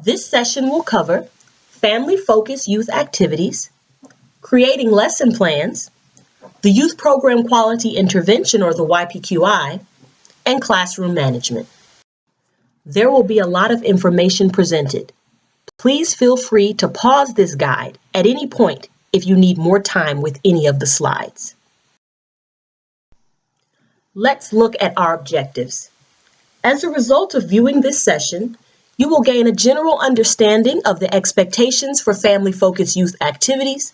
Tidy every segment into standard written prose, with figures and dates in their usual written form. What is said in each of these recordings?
This session will cover family-focused youth activities, creating lesson plans, the Youth Program Quality Intervention or the YPQI, and classroom management. There will be a lot of information presented. Please feel free to pause this guide at any point if you need more time with any of the slides. Let's look at our objectives. As a result of viewing this session, you will gain a general understanding of the expectations for family-focused youth activities.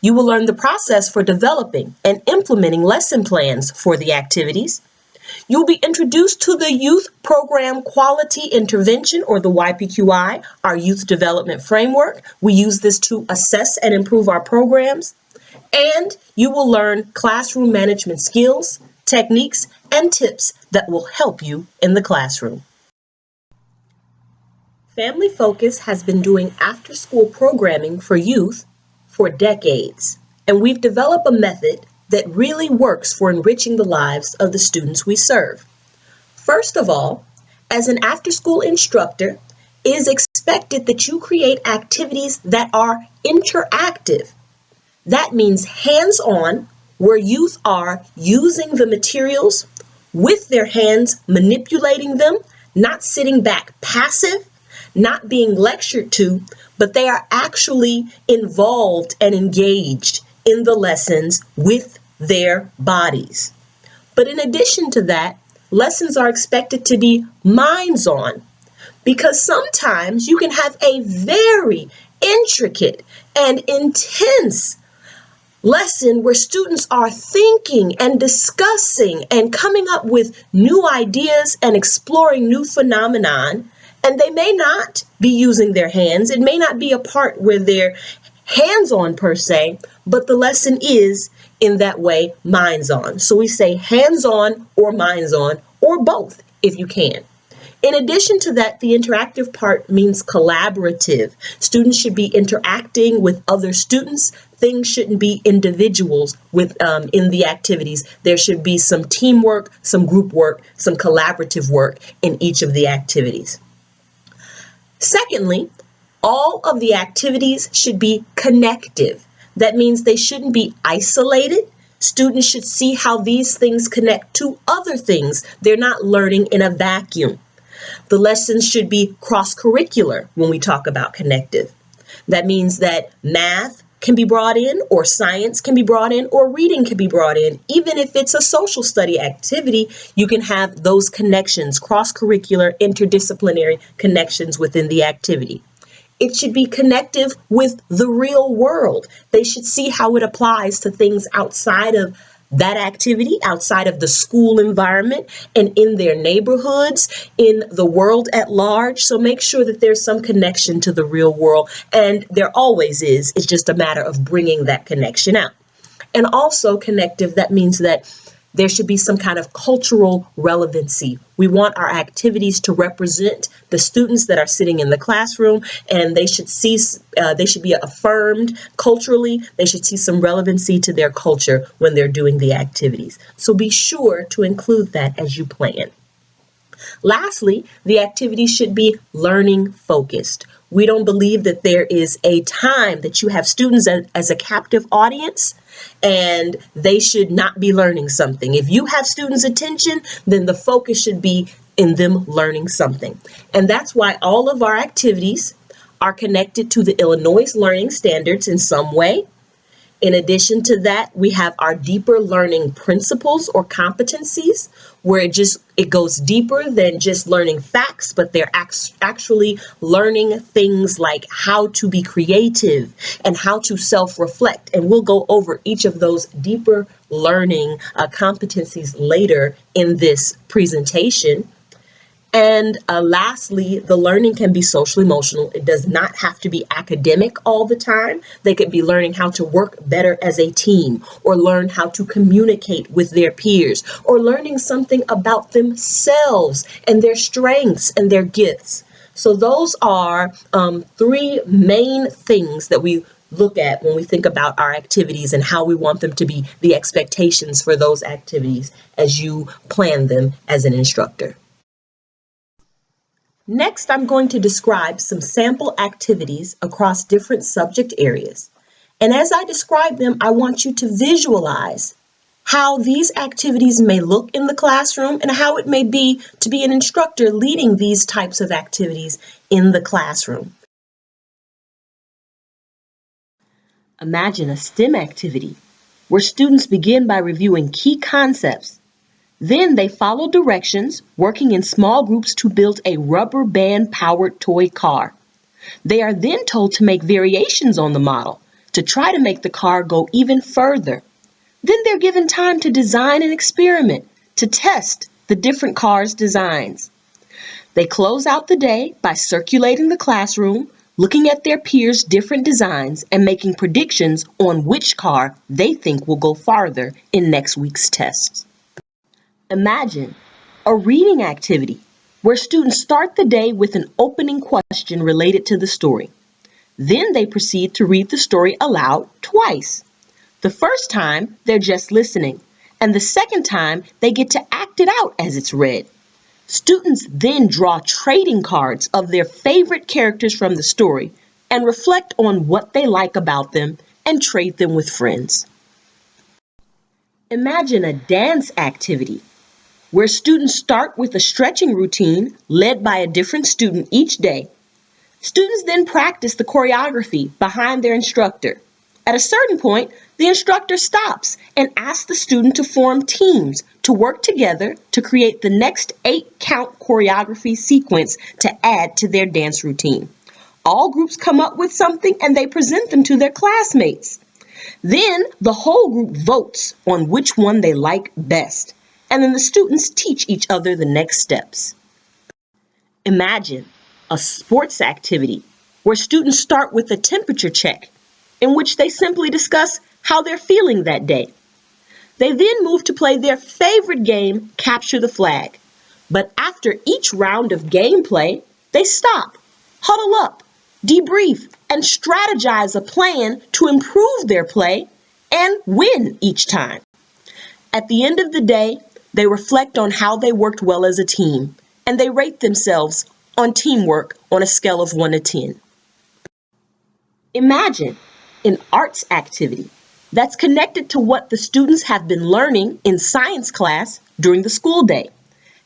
You will learn the process for developing and implementing lesson plans for the activities. You will be introduced to the Youth Program Quality Intervention or the YPQI, our youth development framework. We use this to assess and improve our programs. And you will learn classroom management skills, techniques, and tips that will help you in the classroom. Family Focus has been doing after-school programming for youth for decades, and we've developed a method that really works for enriching the lives of the students we serve. First of all, as an after-school instructor, it is expected that you create activities that are interactive. That means hands-on, where youth are using the materials with their hands, manipulating them, not sitting back passive, not being lectured to, but they are actually involved and engaged in the lessons with their bodies. But in addition to that, lessons are expected to be minds-on, because sometimes you can have a very intricate and intense lesson where students are thinking and discussing and coming up with new ideas and exploring new phenomenon, and they may not be using their hands. It may not be a part where they're hands-on per se, but the lesson is in that way minds-on. So we say hands-on or minds-on or both if you can. In addition to that, the interactive part means collaborative. Students should be interacting with other students. Things shouldn't be individuals in the activities. There should be some teamwork, some group work, some collaborative work in each of the activities. Secondly, all of the activities should be connective. That means they shouldn't be isolated. Students should see how these things connect to other things. They're not learning in a vacuum. The lessons should be cross-curricular when we talk about connective. That means that math can be brought in, or science can be brought in, or reading can be brought in. Even if it's a social study activity, you can have those connections, cross-curricular, interdisciplinary connections within the activity. It should be connective with the real world. They should see how it applies to things outside of that activity, outside of the school environment, and in their neighborhoods, in the world at large. So make sure that there's some connection to the real world, and there always is. It's just a matter of bringing that connection out. And also connective, that means that there should be some kind of cultural relevancy. We want our activities to represent the students that are sitting in the classroom, and they should be affirmed culturally. They should see some relevancy to their culture when they're doing the activities. So be sure to include that as you plan. Lastly, the activity should be learning focused. We don't believe that there is a time that you have students as a captive audience and they should not be learning something. If you have students' attention, then the focus should be in them learning something. And that's why all of our activities are connected to the Illinois Learning Standards in some way. In addition to that, we have our deeper learning principles or competencies, where it goes deeper than just learning facts, but they're actually learning things like how to be creative and how to self-reflect. And we'll go over each of those deeper learning competencies later in this presentation. And lastly, the learning can be social emotional. It does not have to be academic all the time. They could be learning how to work better as a team, or learn how to communicate with their peers, or learning something about themselves and their strengths and their gifts. So those are three main things that we look at when we think about our activities and how we want them to be, the expectations for those activities as you plan them as an instructor. Next, I'm going to describe some sample activities across different subject areas. And as I describe them, I want you to visualize how these activities may look in the classroom and how it may be to be an instructor leading these types of activities in the classroom. Imagine a STEM activity where students begin by reviewing key concepts. Then they follow directions, working in small groups to build a rubber band powered toy car. They are then told to make variations on the model to try to make the car go even further. Then they're given time to design an experiment to test the different cars' designs. They close out the day by circulating the classroom, looking at their peers' different designs, and making predictions on which car they think will go farther in next week's tests. Imagine a reading activity where students start the day with an opening question related to the story. Then they proceed to read the story aloud twice. The first time, they're just listening, and the second time, they get to act it out as it's read. Students then draw trading cards of their favorite characters from the story and reflect on what they like about them and trade them with friends. Imagine a dance activity where students start with a stretching routine led by a different student each day. Students then practice the choreography behind their instructor. At a certain point, the instructor stops and asks the student to form teams to work together to create the next 8-count choreography sequence to add to their dance routine. All groups come up with something and they present them to their classmates. Then the whole group votes on which one they like best, and then the students teach each other the next steps. Imagine a sports activity where students start with a temperature check in which they simply discuss how they're feeling that day. They then move to play their favorite game, Capture the Flag. But after each round of gameplay, they stop, huddle up, debrief, and strategize a plan to improve their play and win each time. At the end of the day, they reflect on how they worked well as a team, and they rate themselves on teamwork on a scale of 1 to 10. Imagine an arts activity that's connected to what the students have been learning in science class during the school day.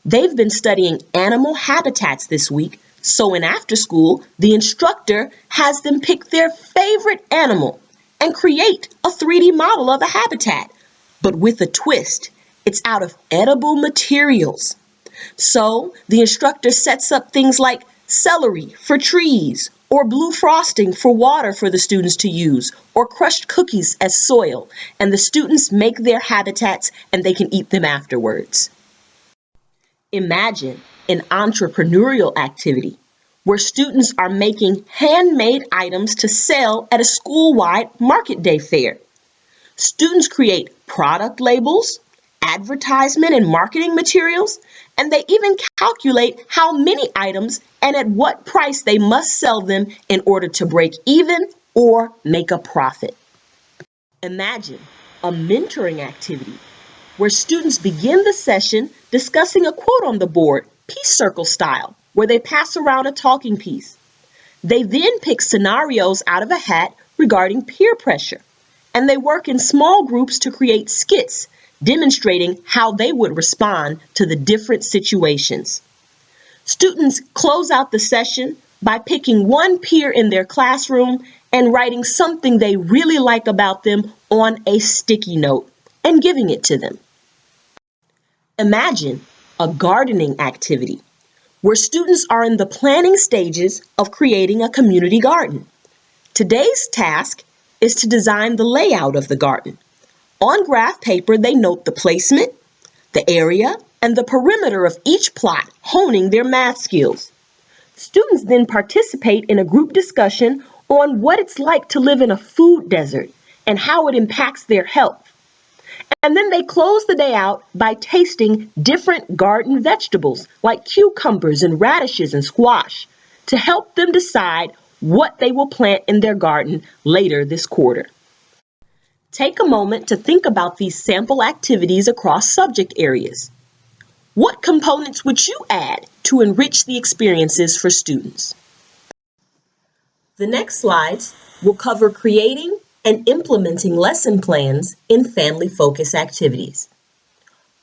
They've been studying animal habitats this week, so in after school, the instructor has them pick their favorite animal and create a 3D model of a habitat, but with a twist. It's out of edible materials. So the instructor sets up things like celery for trees, or blue frosting for water for the students to use, or crushed cookies as soil, and the students make their habitats and they can eat them afterwards. Imagine an entrepreneurial activity where students are making handmade items to sell at a school-wide market day fair. Students create product labels, advertisement and marketing materials, and they even calculate how many items and at what price they must sell them in order to break even or make a profit. Imagine a mentoring activity where students begin the session discussing a quote on the board, peace circle style, where they pass around a talking piece. They then pick scenarios out of a hat regarding peer pressure, and they work in small groups to create skits demonstrating how they would respond to the different situations. Students close out the session by picking one peer in their classroom and writing something they really like about them on a sticky note and giving it to them. Imagine a gardening activity where students are in the planning stages of creating a community garden. Today's task is to design the layout of the garden. On graph paper, they note the placement, the area, and the perimeter of each plot, honing their math skills. Students then participate in a group discussion on what it's like to live in a food desert and how it impacts their health. And then they close the day out by tasting different garden vegetables like cucumbers and radishes and squash to help them decide what they will plant in their garden later this quarter. Take a moment to think about these sample activities across subject areas. What components would you add to enrich the experiences for students? The next slides will cover creating and implementing lesson plans in family-focused activities.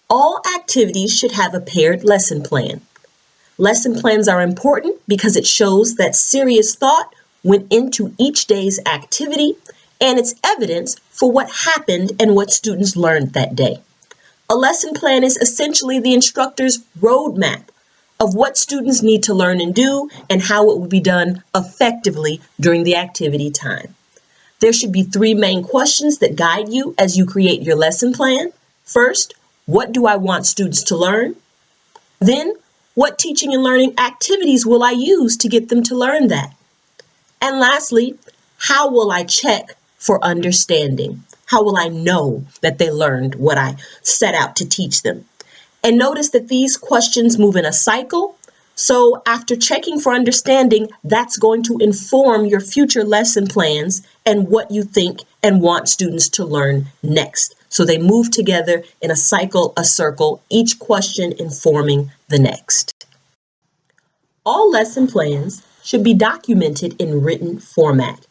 All activities should have a paired lesson plan. Lesson plans are important because it shows that serious thought went into each day's activity and it's evidence for what happened and what students learned that day. A lesson plan is essentially the instructor's roadmap of what students need to learn and do and how it will be done effectively during the activity time. There should be 3 main questions that guide you as you create your lesson plan. First, what do I want students to learn? Then, what teaching and learning activities will I use to get them to learn that? And lastly, how will I check for understanding? How will I know that they learned what I set out to teach them? And notice that these questions move in a cycle. So after checking for understanding, that's going to inform your future lesson plans and what you think and want students to learn next. So they move together in a cycle, a circle, each question informing the next. All lesson plans should be documented in written format.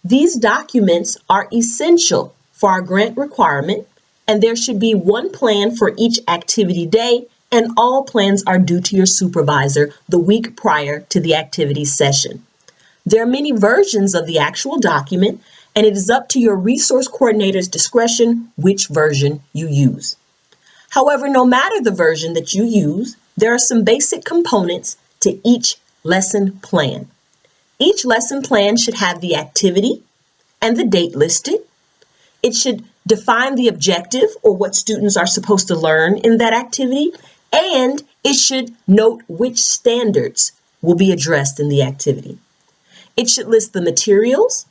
These documents are essential for our grant requirement, and there should be one plan for each activity day, and all plans are due to your supervisor the week prior to the activity session. There are many versions of the actual document, and it is up to your resource coordinator's discretion which version you use. However, no matter the version that you use, there are some basic components to each lesson plan. Each lesson plan should have the activity and the date listed. It should define the objective or what students are supposed to learn in that activity, and it should note which standards will be addressed in the activity. It should list the materials.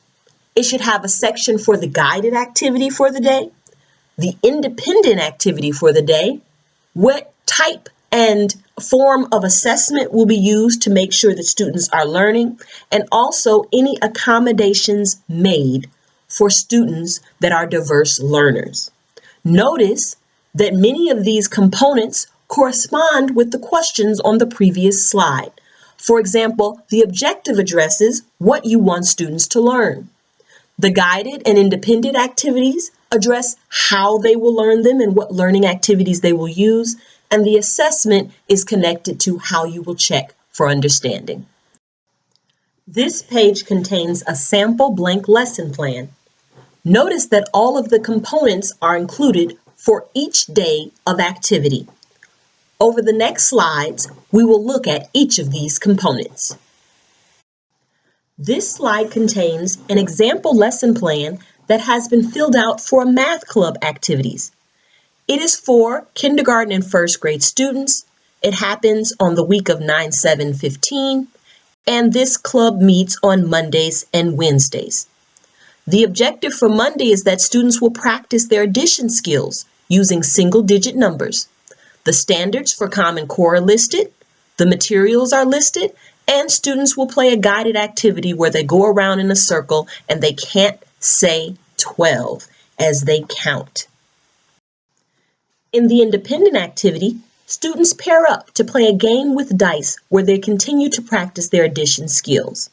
It should have a section for the guided activity for the day, the independent activity for the day, what type and form of assessment will be used to make sure that students are learning, and also any accommodations made for students that are diverse learners. Notice that many of these components correspond with the questions on the previous slide. For example, the objective addresses what you want students to learn. The guided and independent activities address how they will learn them and what learning activities they will use, and the assessment is connected to how you will check for understanding. This page contains a sample blank lesson plan. Notice that all of the components are included for each day of activity. Over the next slides, we will look at each of these components. This slide contains an example lesson plan that has been filled out for math club activities. It is for kindergarten and first grade students. It happens on the week of 9/7/15, and this club meets on Mondays and Wednesdays. The objective for Monday is that students will practice their addition skills using single-digit numbers. The standards for Common Core are listed, the materials are listed, and students will play a guided activity where they go around in a circle and they can't say 12 as they count. In the independent activity, students pair up to play a game with dice where they continue to practice their addition skills.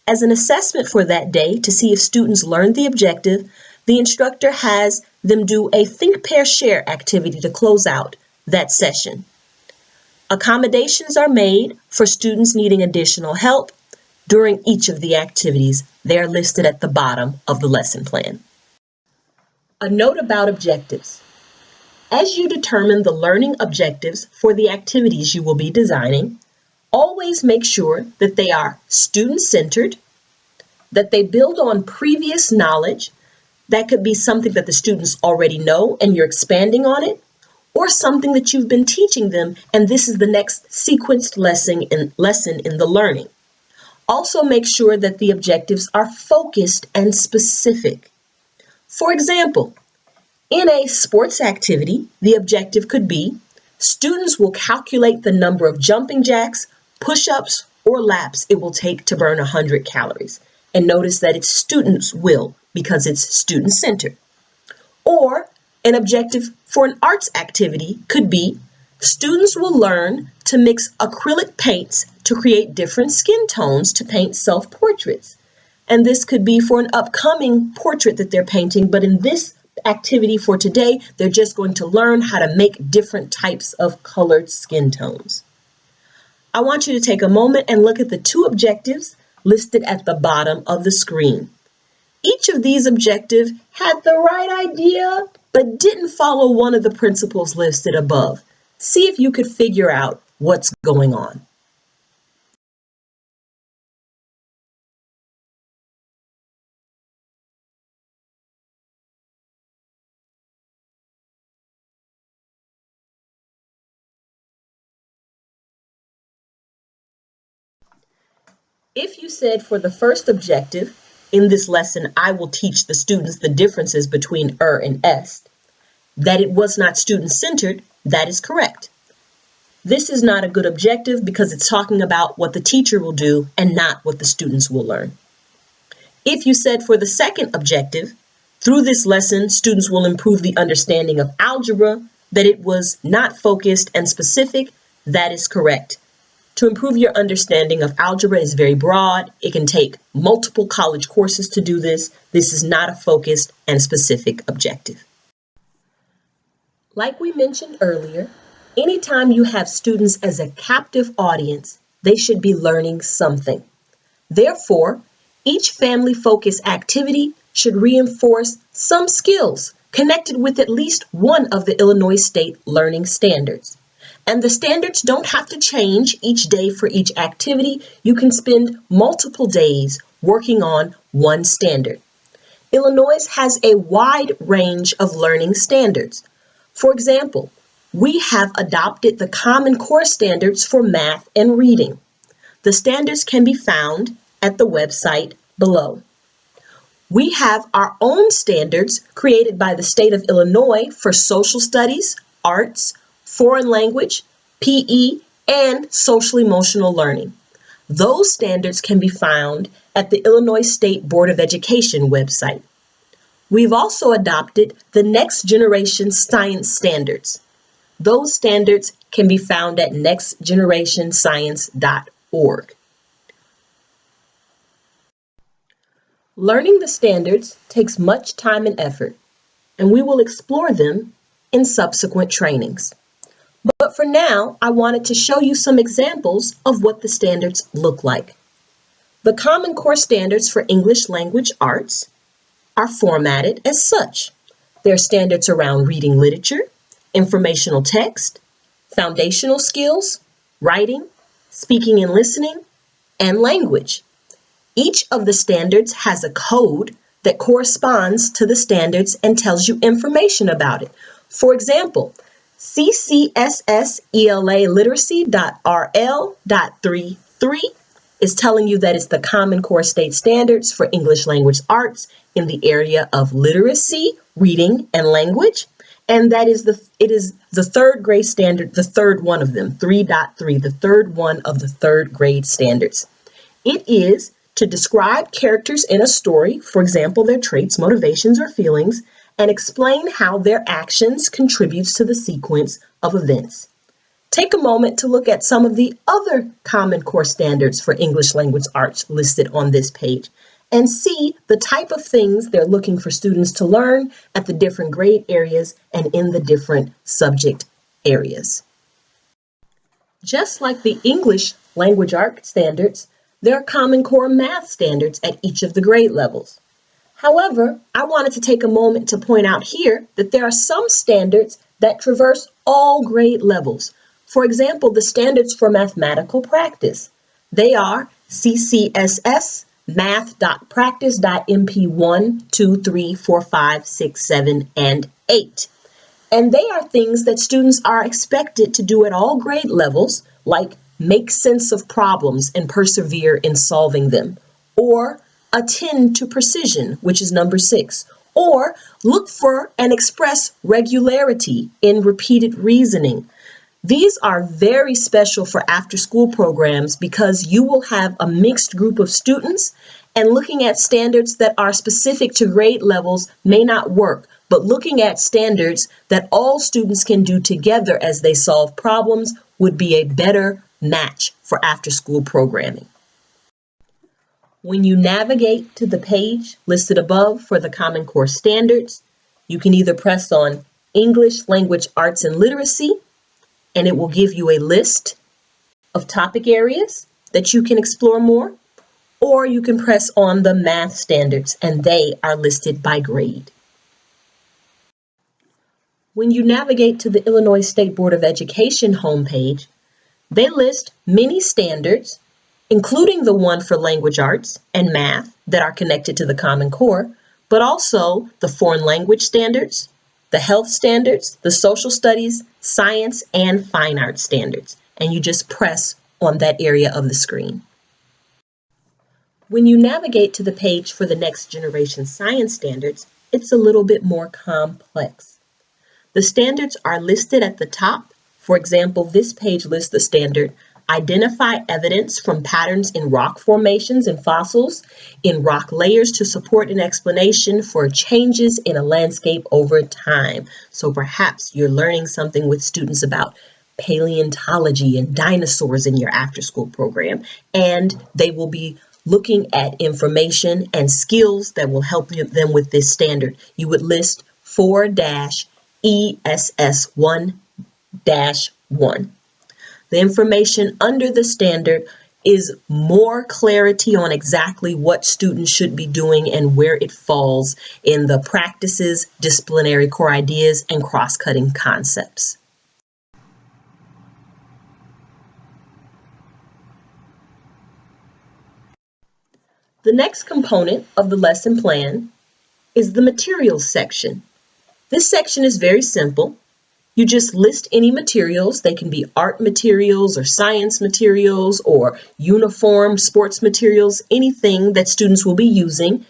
As an assessment for that day to see if students learned the objective, the instructor has them do a think, pair, share activity to close out that session. Accommodations are made for students needing additional help during each of the activities. They are listed at the bottom of the lesson plan. A note about objectives. As you determine the learning objectives for the activities you will be designing, always make sure that they are student-centered, that they build on previous knowledge. That could be something that the students already know and you're expanding on it, or something that you've been teaching them and this is the next sequenced lesson in the learning. Also make sure that the objectives are focused and specific. For example, in a sports activity, the objective could be students will calculate the number of jumping jacks, push-ups, or laps it will take to burn 100 calories. And notice that it's students will because it's student-centered. Or an objective for an arts activity could be Students will learn to mix acrylic paints to create different skin tones to paint self-portraits. And this could be for an upcoming portrait that they're painting, but in this activity for today, they're just going to learn how to make different types of colored skin tones. I want you to take a moment and look at the two objectives listed at the bottom of the screen. Each of these objectives had the right idea, but didn't follow one of the principles listed above. See if you could figure out what's going on. If you said for the first objective, in this lesson I will teach the students the differences between and est, that it was not student-centered, that is correct. This is not a good objective because it's talking about what the teacher will do and not what the students will learn. If you said for the second objective, through this lesson, students will improve the understanding of algebra, that it was not focused and specific, that is correct. To improve your understanding of algebra is very broad. It can take multiple college courses to do this. This is not a focused and specific objective. Like we mentioned earlier, anytime you have students as a captive audience, they should be learning something. Therefore, each family-focused activity should reinforce some skills connected with at least one of the Illinois State Learning Standards. And the standards don't have to change each day for each activity. You can spend multiple days working on one standard. Illinois has a wide range of learning standards. For example, we have adopted the Common Core standards for math and reading. The standards can be found at the website below. We have our own standards created by the state of Illinois for social studies, arts, foreign language, PE, and social emotional learning. Those standards can be found at the Illinois State Board of Education website. We've also adopted the Next Generation Science Standards. Those standards can be found at nextgenerationscience.org. Learning the standards takes much time and effort, and we will explore them in subsequent trainings. But for now, I wanted to show you some examples of what the standards look like. The Common Core standards for English language arts are formatted as such. There are standards around reading literature, informational text, foundational skills, writing, speaking and listening, and language. Each of the standards has a code that corresponds to the standards and tells you information about it. For example, CCSS-ELA-Literacy.RL.33 is telling you that it's the Common Core State Standards for English Language Arts in the area of literacy, reading, and language. And it is the third grade standard, the third one of them, 3.3, the third one of the third grade standards. It is to describe characters in a story, for example, their traits, motivations, or feelings, and explain how their actions contributes to the sequence of events. Take a moment to look at some of the other Common Core standards for English language arts listed on this page and see the type of things they're looking for students to learn at the different grade areas and in the different subject areas. Just like the English language arts standards, there are Common Core math standards at each of the grade levels. However, I wanted to take a moment to point out here that there are some standards that traverse all grade levels. For example, the standards for mathematical practice. They are CCSS math.practice.mp1, 2, 3, 4, 5, 6, 7, and 8. And they are things that students are expected to do at all grade levels, like make sense of problems and persevere in solving them, or attend to precision, which is number 6, or look for and express regularity in repeated reasoning. These are very special for after-school programs because you will have a mixed group of students, and looking at standards that are specific to grade levels may not work. but looking at standards that all students can do together as they solve problems would be a better match for after-school programming. When you navigate to the page listed above for the Common Core standards, you can either press on English Language Arts and Literacy, and it will give you a list of topic areas that you can explore more, or you can press on the Math standards, and they are listed by grade. When you navigate to the Illinois State Board of Education homepage, they list many standards, including the one for language arts and math that are connected to the Common Core, but also the foreign language standards, the health standards, the social studies, science, and fine arts standards. And you just press on that area of the screen. When you navigate to the page for the Next Generation Science Standards, it's a little bit more complex. The standards are listed at the top. For example, this page lists the standard Identify evidence from patterns in rock formations and fossils in rock layers to support an explanation for changes in a landscape over time. So perhaps you're learning something with students about paleontology and dinosaurs in your after-school program, and they will be looking at information and skills that will help them with this standard. You would list 4-ESS1-1. The information under the standard is more clarity on exactly what students should be doing and where it falls in the practices, disciplinary core ideas, and cross-cutting concepts. The next component of the lesson plan is the materials section. This section is very simple. You just list any materials. They can be art materials or science materials or uniform sports materials, anything that students will be using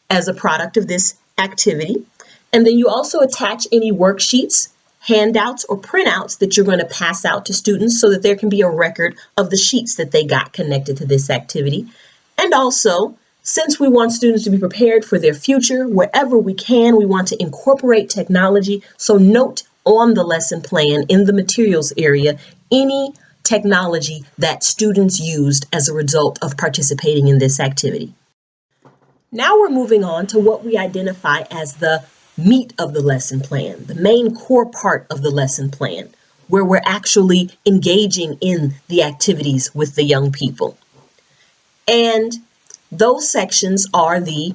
as a product of this activity. And then you also attach any worksheets, handouts, or printouts that you're going to pass out to students so that there can be a record of the sheets that they got connected to this activity. And also, since we want students to be prepared for their future, wherever we can, we want to incorporate technology. So note on the lesson plan in the materials area any technology that students used as a result of participating in this activity. Now we're moving on to what we identify as the meat of the lesson plan, the main core part of the lesson plan, where we're actually engaging in the activities with the young people. And those sections are the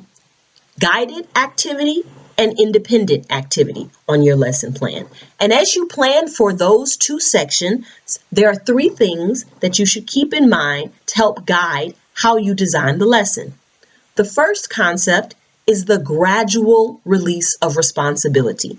guided activity and independent activity on your lesson plan. And as you plan for those two sections, there are three things that you should keep in mind to help guide how you design the lesson. The first concept is the gradual release of responsibility.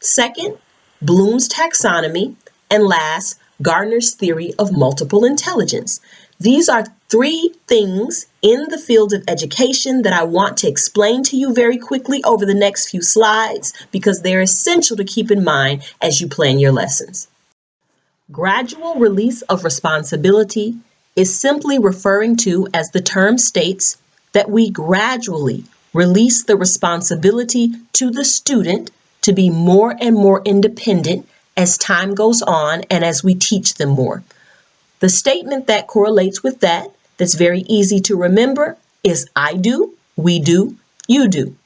Second, Bloom's taxonomy. And last, Gardner's theory of multiple intelligence. These are three things in the field of education that I want to explain to you very quickly over the next few slides because they're essential to keep in mind as you plan your lessons. Gradual release of responsibility is simply referring to, as the term states, that we gradually release the responsibility to the student to be more and more independent as time goes on and as we teach them more. The statement that correlates with that, that's very easy to remember, is I do, we do, you do.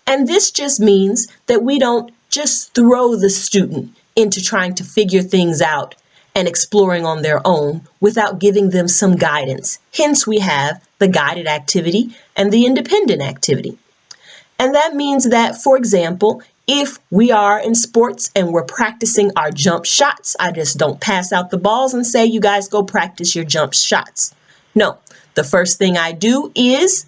And this just means that we don't just throw the student into trying to figure things out and exploring on their own without giving them some guidance. Hence, we have the guided activity and the independent activity. And that means that, for example, if we are in sports and we're practicing our jump shots, I just don't pass out the balls and say, you guys go practice your jump shots. No, the first thing I do is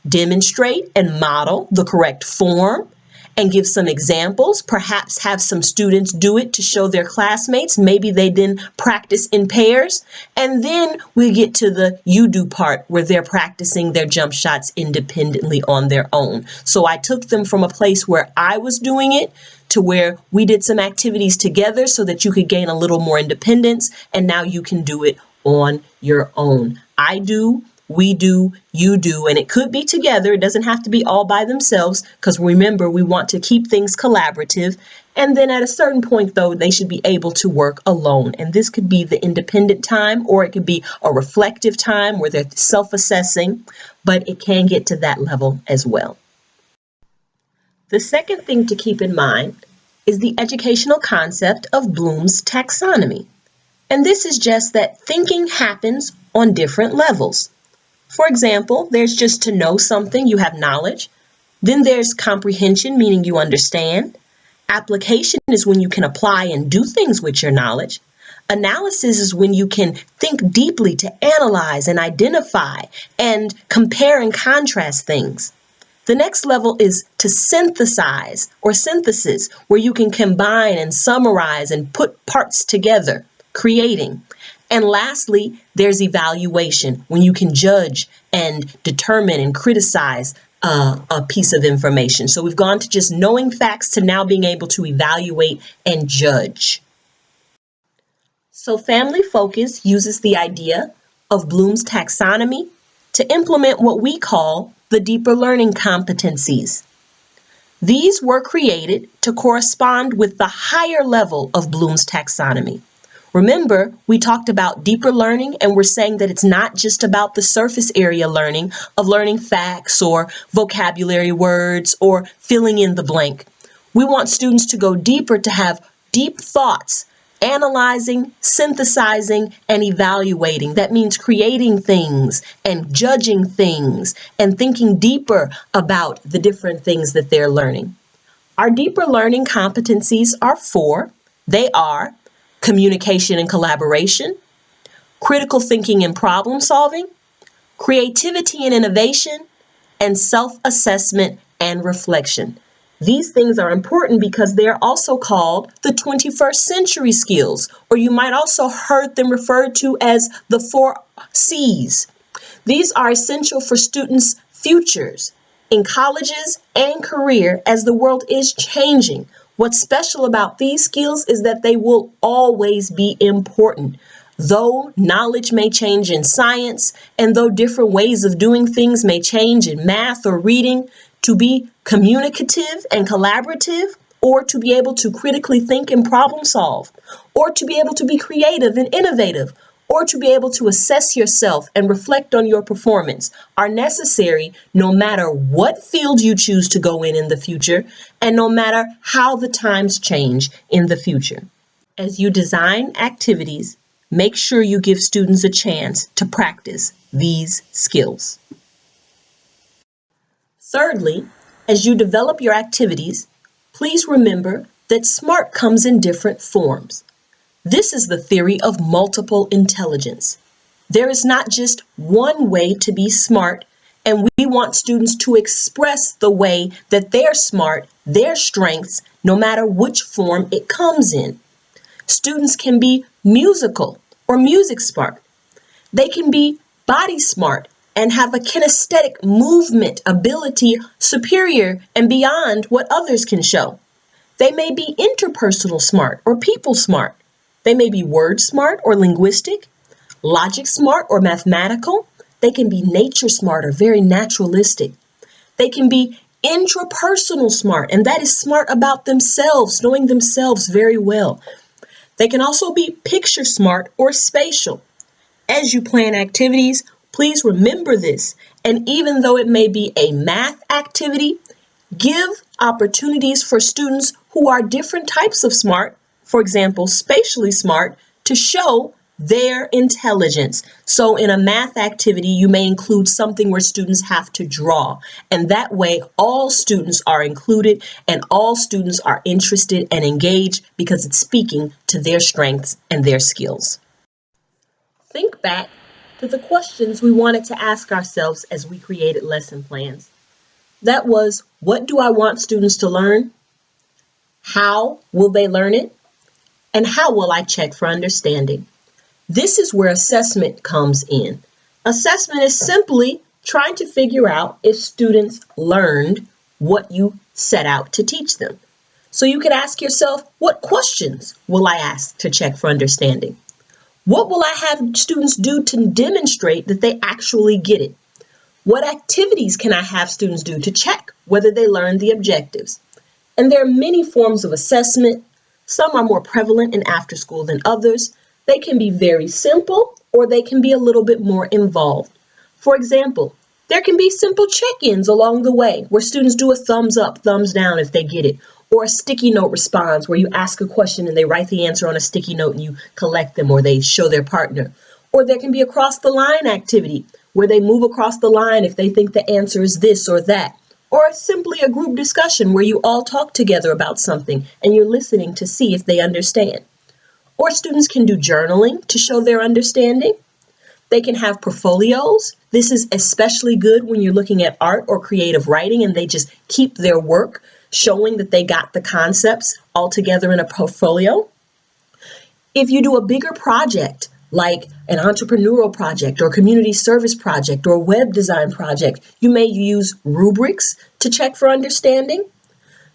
demonstrate and model the correct form and give some examples, perhaps have some students do it to show their classmates. Maybe they then practice in pairs. And then we get to the you do part where they're practicing their jump shots independently on their own. So I took them from a place where I was doing it to where we did some activities together so that you could gain a little more independence, and now you can do it on your own. I do, we do, you do, and it could be together. It doesn't have to be all by themselves, because remember, we want to keep things collaborative. And then at a certain point, though, they should be able to work alone. And this could be the independent time, or it could be a reflective time where they're self-assessing, but it can get to that level as well. The second thing to keep in mind is the educational concept of Bloom's taxonomy. And this is just that thinking happens on different levels. For example, there's just to know something, you have knowledge. Then there's comprehension, meaning you understand. Application is when you can apply and do things with your knowledge. Analysis is when you can think deeply to analyze and identify and compare and contrast things. The next level is to synthesize or synthesis, where you can combine and summarize and put parts together, creating. And lastly, there's evaluation, when you can judge and determine and criticize a piece of information. So we've gone to just knowing facts to now being able to evaluate and judge. So Family Focus uses the idea of Bloom's taxonomy to implement what we call the deeper learning competencies. These were created to correspond with the higher level of Bloom's taxonomy. Remember, we talked about deeper learning, and we're saying that it's not just about the surface area learning of learning facts or vocabulary words or filling in the blank. We want students to go deeper, to have deep thoughts, analyzing, synthesizing, and evaluating. That means creating things and judging things and thinking deeper about the different things that they're learning. Our deeper learning competencies are four. They are communication and collaboration, critical thinking and problem solving, creativity and innovation, and self-assessment and reflection. These things are important because they're also called the 21st century skills, or you might also heard them referred to as the 4 C's. These are essential for students' futures in colleges and career as the world is changing. What's special about these skills is that they will always be important. Though knowledge may change in science, and though different ways of doing things may change in math or reading, to be communicative and collaborative, or to be able to critically think and problem solve, or to be able to be creative and innovative, or to be able to assess yourself and reflect on your performance are necessary no matter what field you choose to go in the future, and no matter how the times change in the future. As you design activities, make sure you give students a chance to practice these skills. Thirdly, as you develop your activities, please remember that SMART comes in different forms. This is the theory of multiple intelligence. There is not just one way to be smart, and we want students to express the way that they're smart, their strengths, no matter which form it comes in. Students can be musical or music smart. They can be body smart and have a kinesthetic movement ability superior and beyond what others can show. They may be interpersonal smart or people smart. They may be word smart or linguistic, logic smart or mathematical. They can be nature smart or very naturalistic. They can be intrapersonal smart, and that is smart about themselves, knowing themselves very well. They can also be picture smart or spatial. As you plan activities, please remember this, and even though it may be a math activity, give opportunities for students who are different types of smart, for example, spatially smart, to show their intelligence. So in a math activity, you may include something where students have to draw, and that way all students are included and all students are interested and engaged because it's speaking to their strengths and their skills. Think back to the questions we wanted to ask ourselves as we created lesson plans. That was, what do I want students to learn? How will they learn it? And how will I check for understanding? This is where assessment comes in. Assessment is simply trying to figure out if students learned what you set out to teach them. So you could ask yourself, what questions will I ask to check for understanding? What will I have students do to demonstrate that they actually get it? What activities can I have students do to check whether they learn the objectives? And there are many forms of assessment. Some are more prevalent in after school than others. They can be very simple or they can be a little bit more involved. For example, there can be simple check-ins along the way where students do a thumbs up, thumbs down if they get it, or a sticky note response where you ask a question and they write the answer on a sticky note and you collect them or they show their partner. Or there can be a cross the line activity where they move across the line if they think the answer is this or that. Or simply a group discussion where you all talk together about something and you're listening to see if they understand. Or students can do journaling to show their understanding. They can have portfolios. This is especially good when you're looking at art or creative writing and they just keep their work showing that they got the concepts all together in a portfolio. If you do a bigger project, like an entrepreneurial project or community service project or web design project, you may use rubrics to check for understanding.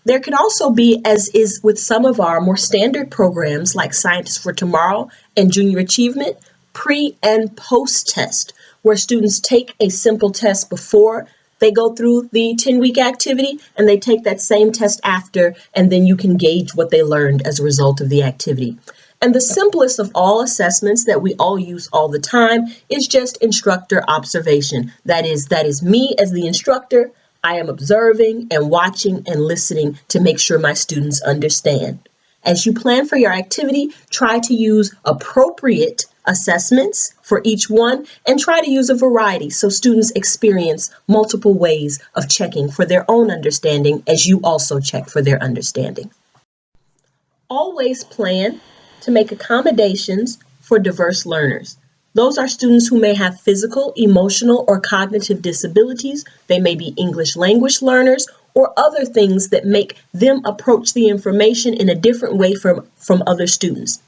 There can also be, as is with some of our more standard programs like Scientists for Tomorrow and Junior Achievement, pre and post test, where students take a simple test before they go through the 10-week activity and they take that same test after, and then you can gauge what they learned as a result of the activity. And the simplest of all assessments that we all use all the time is just instructor observation. That is me as the instructor. I am observing and watching and listening to make sure my students understand. As you plan for your activity, try to use appropriate assessments for each one and try to use a variety so students experience multiple ways of checking for their own understanding as you also check for their understanding. Always plan to make accommodations for diverse learners. Those are students who may have physical, emotional, or cognitive disabilities. They may be English language learners or other things that make them approach the information in a different way from other students.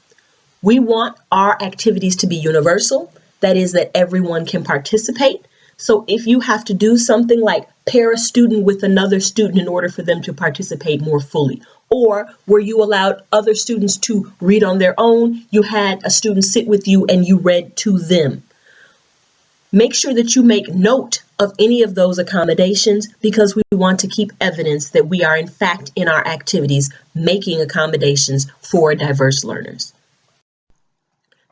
We want our activities to be universal, that is, that everyone can participate. So if you have to do something like pair a student with another student in order for them to participate more fully, or where you allowed other students to read on their own, you had a student sit with you and you read to them. Make sure that you make note of any of those accommodations because we want to keep evidence that we are in fact in our activities making accommodations for diverse learners.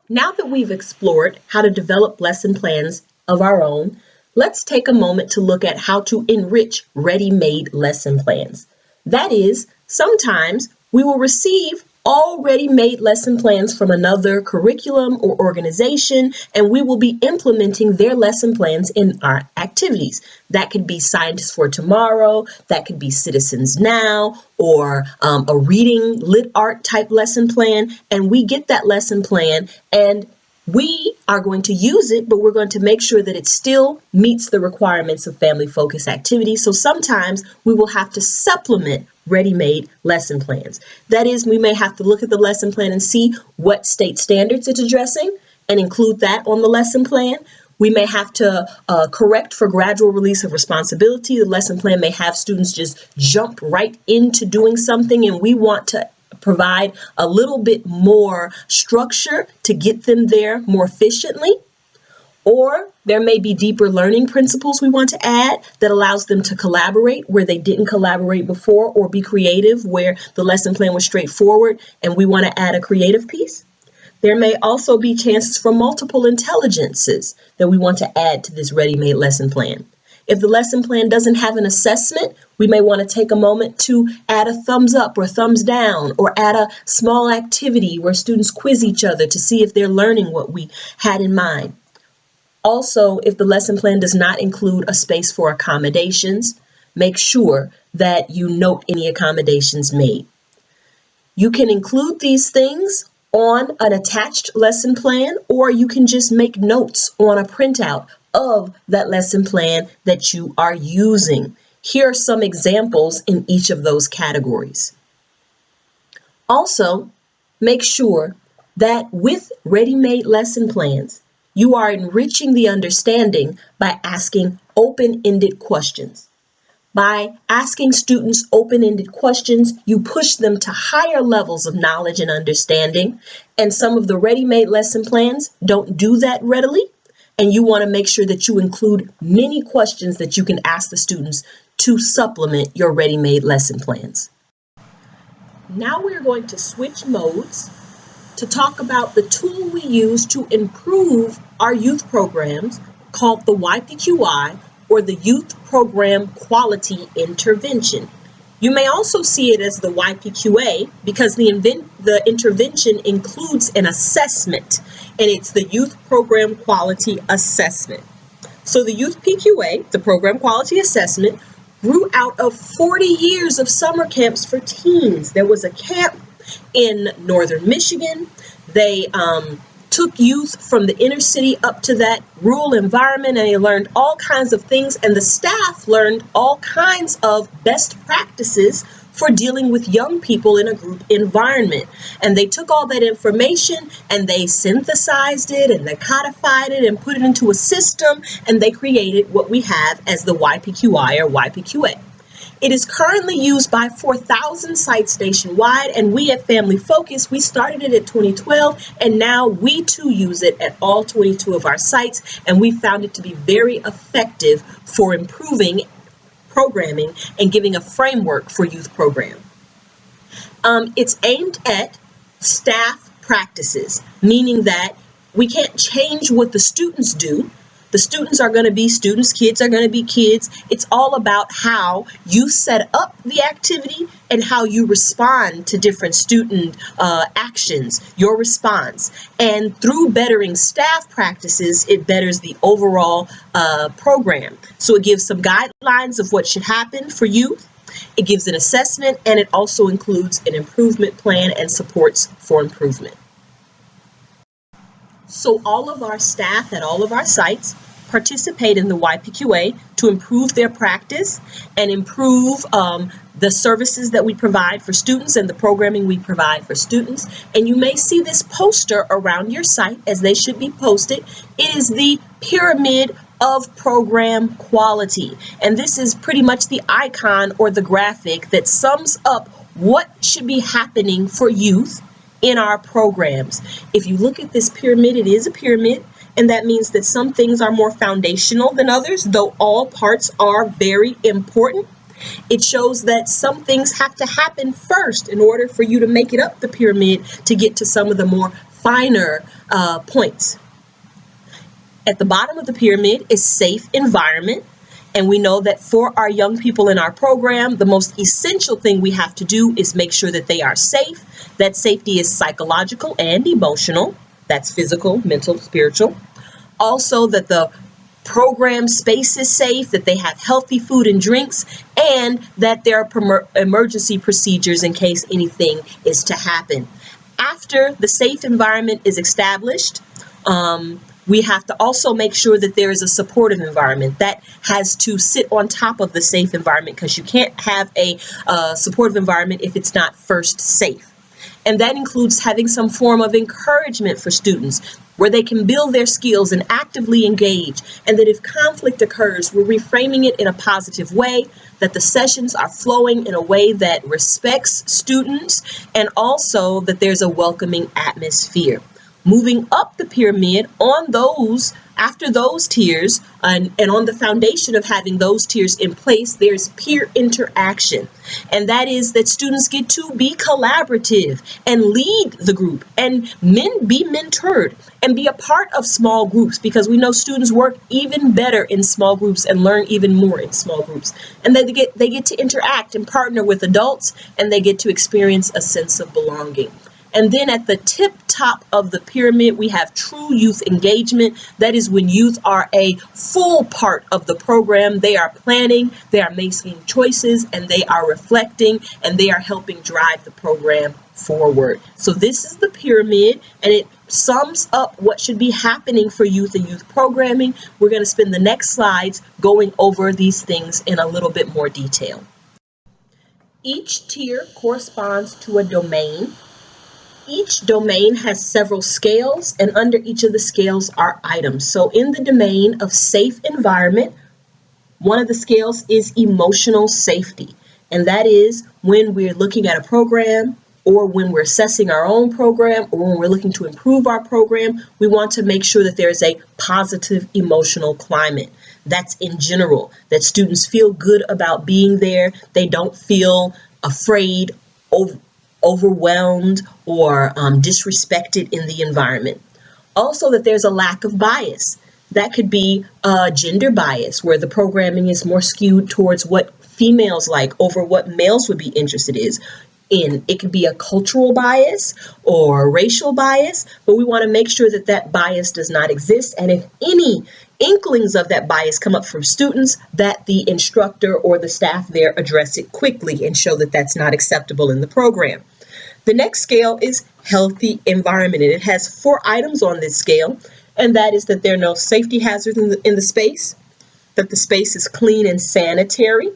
Now that we've explored how to develop lesson plans of our own, let's take a moment to look at how to enrich ready-made lesson plans. That is, sometimes we will receive already made lesson plans from another curriculum or organization, and we will be implementing their lesson plans in our activities. That could be Scientists for Tomorrow, that could be Citizens Now, or a reading lit art type lesson plan, and we get that lesson plan and we are going to use it, but we're going to make sure that it still meets the requirements of family focus activities. So sometimes we will have to supplement ready-made lesson plans. That is, we may have to look at the lesson plan and see what state standards it's addressing and include that on the lesson plan. We may have to correct for gradual release of responsibility. The lesson plan may have students just jump right into doing something, and we want to provide a little bit more structure to get them there more efficiently. Or there may be deeper learning principles we want to add that allows them to collaborate where they didn't collaborate before, or be creative where the lesson plan was straightforward and we want to add a creative piece. There may also be chances for multiple intelligences that we want to add to this ready-made lesson plan. If the lesson plan doesn't have an assessment, we may want to take a moment to add a thumbs up or thumbs down, or add a small activity where students quiz each other to see if they're learning what we had in mind. Also, if the lesson plan does not include a space for accommodations, make sure that you note any accommodations made. You can include these things on an attached lesson plan, or you can just make notes on a printout of that lesson plan that you are using. Here are some examples in each of those categories. Also, make sure that with ready-made lesson plans, you are enriching the understanding by asking open-ended questions. By asking students open-ended questions, you push them to higher levels of knowledge and understanding. And some of the ready-made lesson plans don't do that readily. And you want to make sure that you include many questions that you can ask the students to supplement your ready-made lesson plans. Now we're going to switch modes to talk about the tool we use to improve our youth programs called the YPQI, or the Youth Program Quality Intervention. You may also see it as the YPQA because the intervention includes an assessment, and it's the Youth Program Quality Assessment. So the Youth PQA, the Program Quality Assessment, grew out of 40 years of summer camps for teens. There was a camp in northern Michigan. They took youth from the inner city up to that rural environment, and they learned all kinds of things, and the staff learned all kinds of best practices for dealing with young people in a group environment. And they took all that information and they synthesized it and they codified it and put it into a system, and they created what we have as the YPQI or YPQA. It is currently used by 4,000 sites nationwide, and we at Family Focus, we started it at 2012, and now we too use it at all 22 of our sites, and we found it to be very effective for improving programming and giving a framework for youth program. It's aimed at staff practices, meaning that we can't change what the students do. The students are going to be students, kids are going to be kids. It's all about how you set up the activity and how you respond to different student actions, your response. And through bettering staff practices, it betters the overall program. So it gives some guidelines of what should happen for youth. It gives an assessment, and it also includes an improvement plan and supports for improvement. So all of our staff at all of our sites participate in the YPQA to improve their practice and improve the services that we provide for students and the programming we provide for students. And you may see this poster around your site, as they should be posted. It is the pyramid of program quality. And this is pretty much the icon or the graphic that sums up what should be happening for youth in our programs. If you look at this pyramid, it is a pyramid, and that means that some things are more foundational than others, though all parts are very important. It shows that some things have to happen first in order for you to make it up the pyramid to get to some of the more finer points. At the bottom of the pyramid is safe environment. And we know that for our young people in our program, the most essential thing we have to do is make sure that they are safe. That safety is psychological and emotional. That's physical, mental, spiritual. Also, that the program space is safe, that they have healthy food and drinks, and that there are emergency procedures in case anything is to happen. After the safe environment is established, we have to also make sure that there is a supportive environment that has to sit on top of the safe environment, because you can't have a supportive environment if it's not first safe. And that includes having some form of encouragement for students where they can build their skills and actively engage, and that if conflict occurs, we're reframing it in a positive way, that the sessions are flowing in a way that respects students, and also that there's a welcoming atmosphere. Moving up the pyramid after those tiers, and on the foundation of having those tiers in place, there's peer interaction. And that is that students get to be collaborative and lead the group and be mentored and be a part of small groups, because we know students work even better in small groups and learn even more in small groups. And they get to interact and partner with adults, and they get to experience a sense of belonging. And then at the top of the pyramid, we have true youth engagement. That is when youth are a full part of the program. They are planning, they are making choices, and they are reflecting, and they are helping drive the program forward. So this is the pyramid, and it sums up what should be happening for youth and youth programming. We're going to spend the next slides going over these things in a little bit more detail. Each tier corresponds to a domain. Each domain has several scales, and under each of the scales are items. So in the domain of safe environment, One of the scales is emotional safety, and that is when we're looking at a program or when we're assessing our own program or when we're looking to improve our program, we want to make sure that there is a positive emotional climate. That's in general, that students feel good about being there. They don't feel afraid, overwhelmed, or disrespected in the environment. Also, that there's a lack of bias. That could be gender bias, where the programming is more skewed towards what females like over what males would be interested in. It could be a cultural bias or racial bias, but we want to make sure that that bias does not exist. And if any inklings of that bias come up from students, that the instructor or the staff there address it quickly and show that that's not acceptable in the program. The next scale is healthy environment, and it has 4 items on this scale, and that is that there are no safety hazards in the space, that the space is clean and sanitary,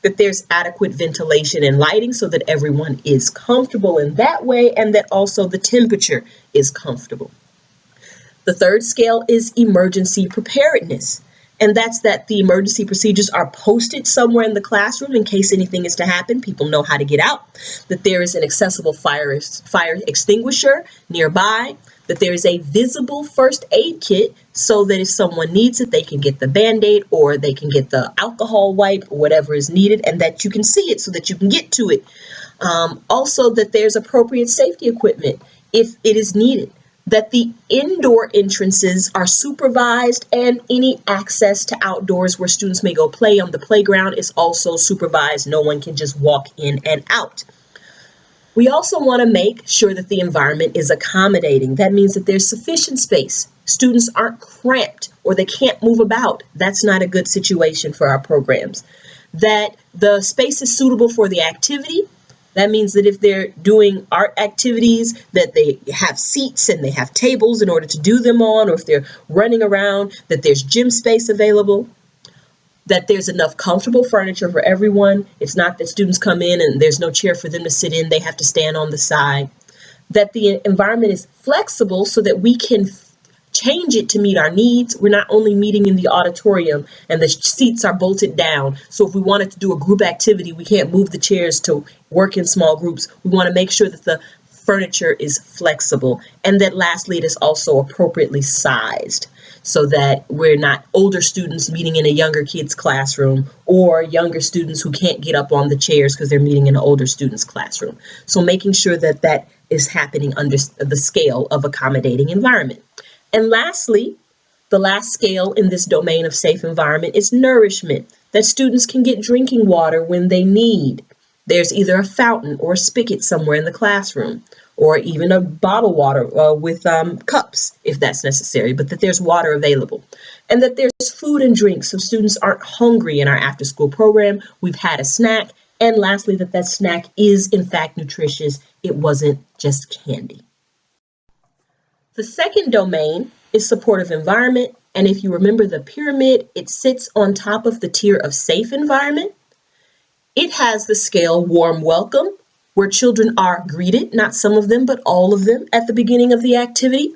that there's adequate ventilation and lighting so that everyone is comfortable in that way, and that also the temperature is comfortable. The third scale is emergency preparedness, and that's that the emergency procedures are posted somewhere in the classroom in case anything is to happen. People know how to get out, that there is an accessible fire extinguisher nearby, that there is a visible first aid kit so that if someone needs it, they can get the Band-Aid or they can get the alcohol wipe or whatever is needed, and that you can see it so that you can get to it. Also, that there's appropriate safety equipment if it is needed, that the indoor entrances are supervised, and any access to outdoors where students may go play on the playground is also supervised. No one can just walk in and out. We also want to make sure that the environment is accommodating. That means that there's sufficient space. Students aren't cramped or they can't move about. That's not a good situation for our programs. That the space is suitable for the activity. That means that if they're doing art activities, that they have seats and they have tables in order to do them on, or if they're running around, that there's gym space available, that there's enough comfortable furniture for everyone. It's not that students come in and there's no chair for them to sit in, they have to stand on the side. That the environment is flexible so that we can change it to meet our needs. We're not only meeting in the auditorium and the seats are bolted down. So if we wanted to do a group activity, we can't move the chairs to work in small groups. We want to make sure that the furniture is flexible, and that lastly, it is also appropriately sized so that we're not older students meeting in a younger kid's classroom or younger students who can't get up on the chairs because they're meeting in an older student's classroom. So making sure that that is happening under the scale of accommodating environment. And lastly, the last scale in this domain of safe environment is nourishment, that students can get drinking water when they need. There's either a fountain or a spigot somewhere in the classroom, or even a bottled water with cups if that's necessary, but that there's water available. And that there's food and drinks so students aren't hungry in our after-school program. We've had a snack. And lastly, that that snack is in fact nutritious. It wasn't just candy. The second domain is supportive environment. And if you remember the pyramid, it sits on top of the tier of safe environment. It has the scale warm welcome, where children are greeted, not some of them, but all of them at the beginning of the activity,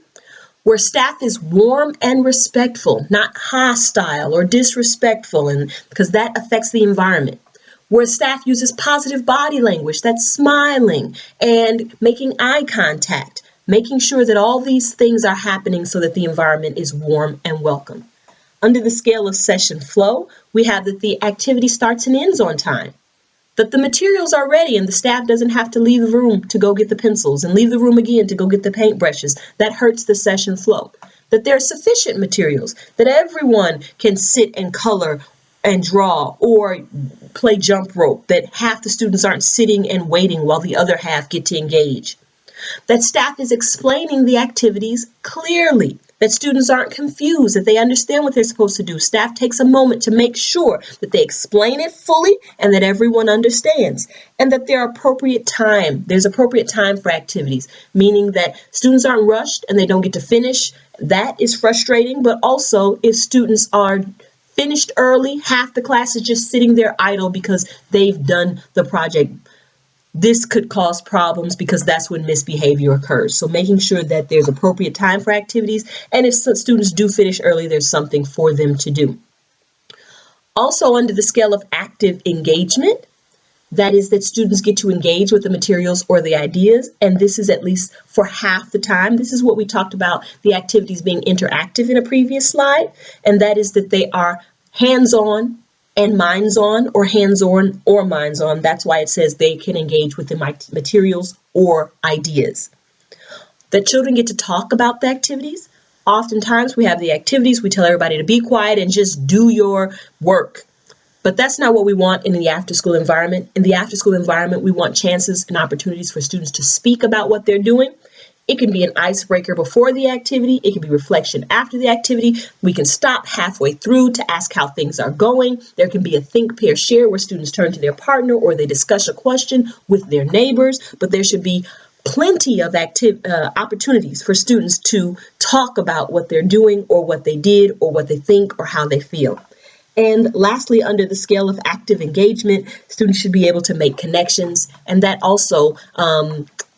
where staff is warm and respectful, not hostile or disrespectful, and because that affects the environment, where staff uses positive body language, that's smiling and making eye contact, making sure that all these things are happening so that the environment is warm and welcome. Under the scale of session flow, we have that the activity starts and ends on time, that the materials are ready and the staff doesn't have to leave the room to go get the pencils and leave the room again to go get the paintbrushes. That hurts the session flow. That there are sufficient materials, that everyone can sit and color and draw or play jump rope, that half the students aren't sitting and waiting while the other half get to engage. That staff is explaining the activities clearly, that students aren't confused, that they understand what they're supposed to do. Staff takes a moment to make sure that they explain it fully and that everyone understands, and that there's appropriate time for activities, meaning that students aren't rushed and they don't get to finish. That is frustrating, but also if students are finished early, half the class is just sitting there idle because they've done the project. This could cause problems because that's when misbehavior occurs. So making sure that there's appropriate time for activities, and if students do finish early, there's something for them to do. Also, under the scale of active engagement, that is that students get to engage with the materials or the ideas, and this is at least for half the time. This is what we talked about, the activities being interactive in a previous slide, and that is that they are hands-on and minds-on, or hands-on or minds-on. That's why it says they can engage with the materials or ideas. The children get to talk about the activities. Oftentimes we have the activities, we tell everybody to be quiet and just do your work. But that's not what we want in the after-school environment. In the after-school environment, we want chances and opportunities for students to speak about what they're doing. It can be an icebreaker before the activity. It can be reflection after the activity. We can stop halfway through to ask how things are going. There can be a think, pair, share where students turn to their partner or they discuss a question with their neighbors. But there should be plenty of opportunities for students to talk about what they're doing or what they did or what they think or how they feel. And lastly, under the scale of active engagement, students should be able to make connections, and that also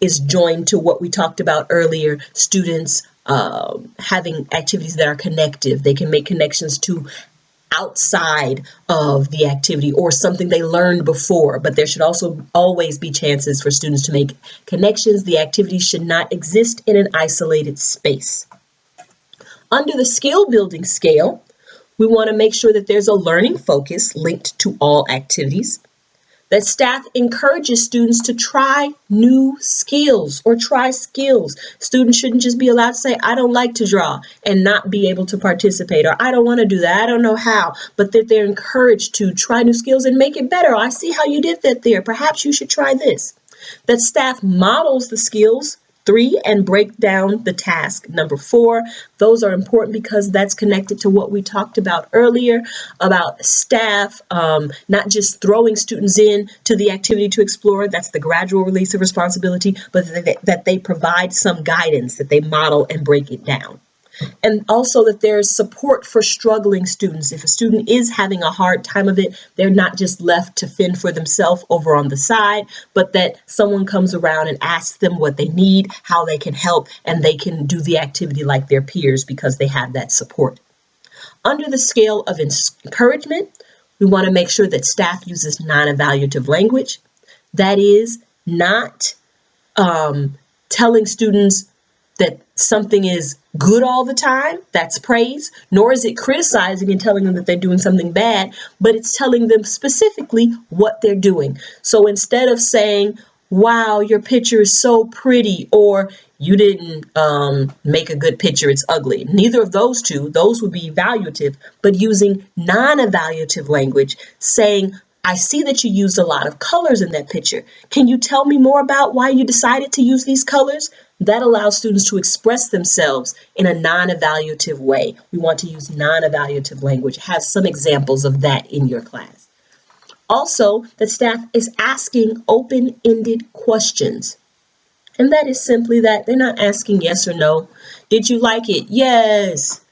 is joined to what we talked about earlier, students having activities that are connective. They can make connections to outside of the activity or something they learned before, but there should also always be chances for students to make connections. The activity should not exist in an isolated space. Under the skill building scale, we want to make sure that there's a learning focus linked to all activities, that staff encourages students to try new skills or try skills. Students shouldn't just be allowed to say, I don't like to draw and not be able to participate, or I don't want to do that, I don't know how, but that they're encouraged to try new skills and make it better. I see how you did that there. Perhaps you should try this. That staff models the skills 3 and break down the task number 4. Those are important because that's connected to what we talked about earlier about staff not just throwing students in to the activity to explore. That's the gradual release of responsibility, but that they provide some guidance, that they model and break it down. And also that there's support for struggling students. If a student is having a hard time of it, they're not just left to fend for themselves over on the side, but that someone comes around and asks them what they need, how they can help, and they can do the activity like their peers because they have that support. Under the scale of encouragement, we want to make sure that staff uses non-evaluative language. That is not telling students that something is good all the time, that's praise, nor is it criticizing and telling them that they're doing something bad, but it's telling them specifically what they're doing. So instead of saying, wow, your picture is so pretty, or you didn't make a good picture, it's ugly. Neither of those two, those would be evaluative, but using non-evaluative language, saying, I see that you used a lot of colors in that picture. Can you tell me more about why you decided to use these colors? That allows students to express themselves in a non-evaluative way. We want to use non-evaluative language. Have some examples of that in your class. Also, the staff is asking open-ended questions. And that is simply that they're not asking yes or no. Did you like it? Yes.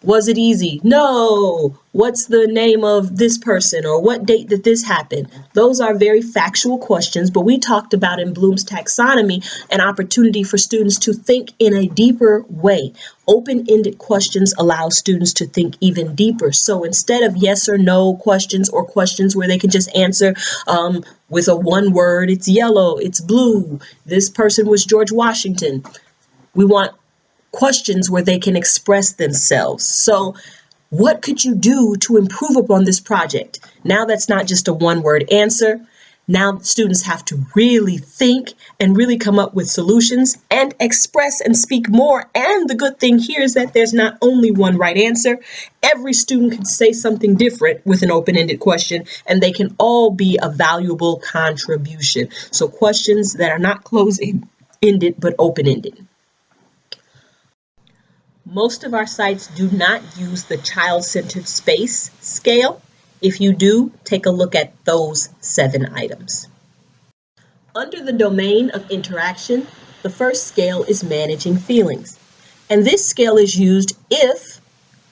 Was it easy? No. What's the name of this person, or what date did this happen? Those are very factual questions, but we talked about in Bloom's taxonomy an opportunity for students to think in a deeper way. Open-ended questions allow students to think even deeper. So instead of yes or no questions, or questions where they can just answer with a one word, it's yellow, it's blue, this person was George Washington, we want questions where they can express themselves. So what could you do to improve upon this project? Now that's not just a one-word answer. Now students have to really think and really come up with solutions and express and speak more. And the good thing here is that there's not only one right answer. Every student can say something different with an open-ended question, and they can all be a valuable contribution. So questions that are not closed-ended but open-ended. Most of our sites do not use the child-centered space scale. If you do, take a look at those 7 items. Under the domain of interaction, the first scale is managing feelings. And this scale is used if